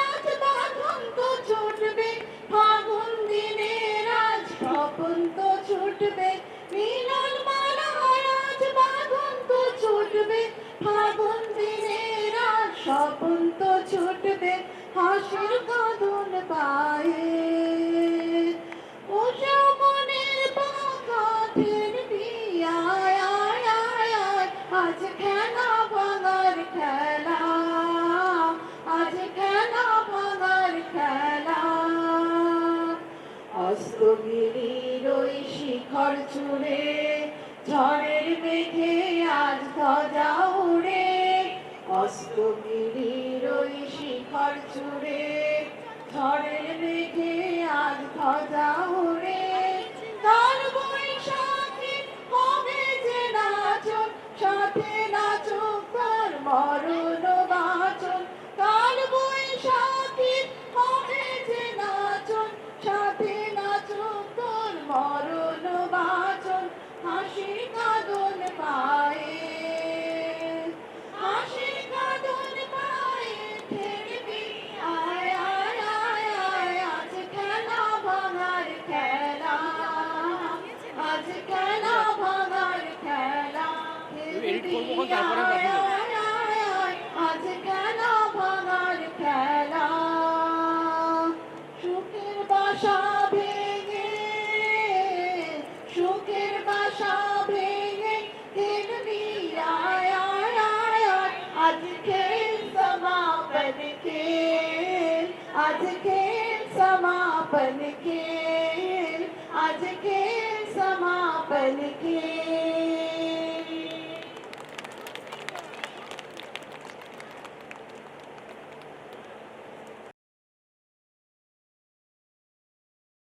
আজ বাঁধন তো ছুটবে ফাগুন দিনের আজ স্বপন তো ছুটবে মিলন মালা আজ বাঁধন তো ছুটবে ফাগুন দিনের আজ স্বপন তো ছুটবে ছুটবে হাসির কাঁদন পায়ে ও মনের পাখাটের বিয়ায় আয় আয় আয় আজ খেলা ভাঙার খেলা আজ খেলা ভাঙার খেলা অস্তগিরির ওই শিখর চূড়ে ঝড়ের মেঘে আজ ধ্বজা উড়ে অস্তগিরির ওই শিখর চূড়ে ঝড়ের মেঘে আজ ধ্বজা উড়ে কাল বৈশাখী হবে যে নাচন সাথে নাচুক তার মরণ বাচন কাল বৈশাখী হবে যে নাচন সাথে নাচুক তোর মরণ বাচন হাসি কাঁদন পায়ে হাসি কাঁদন পায়ে ফিরবি আয় আয় আয় আয় আজ খেলা ভাঙার খেলা আজ খেলা ভাঙার খেলা ফিরবি আয় আয় আয় আয় আজ খেলা ভাঙার খেলা সুখের বাসা ভেঙে সুখের বাসা ভেঙে ফিরবি আয় আয় আয় আয় आज खेल समापन खेल आज खेल समापन खेल आज खेल समापन खेल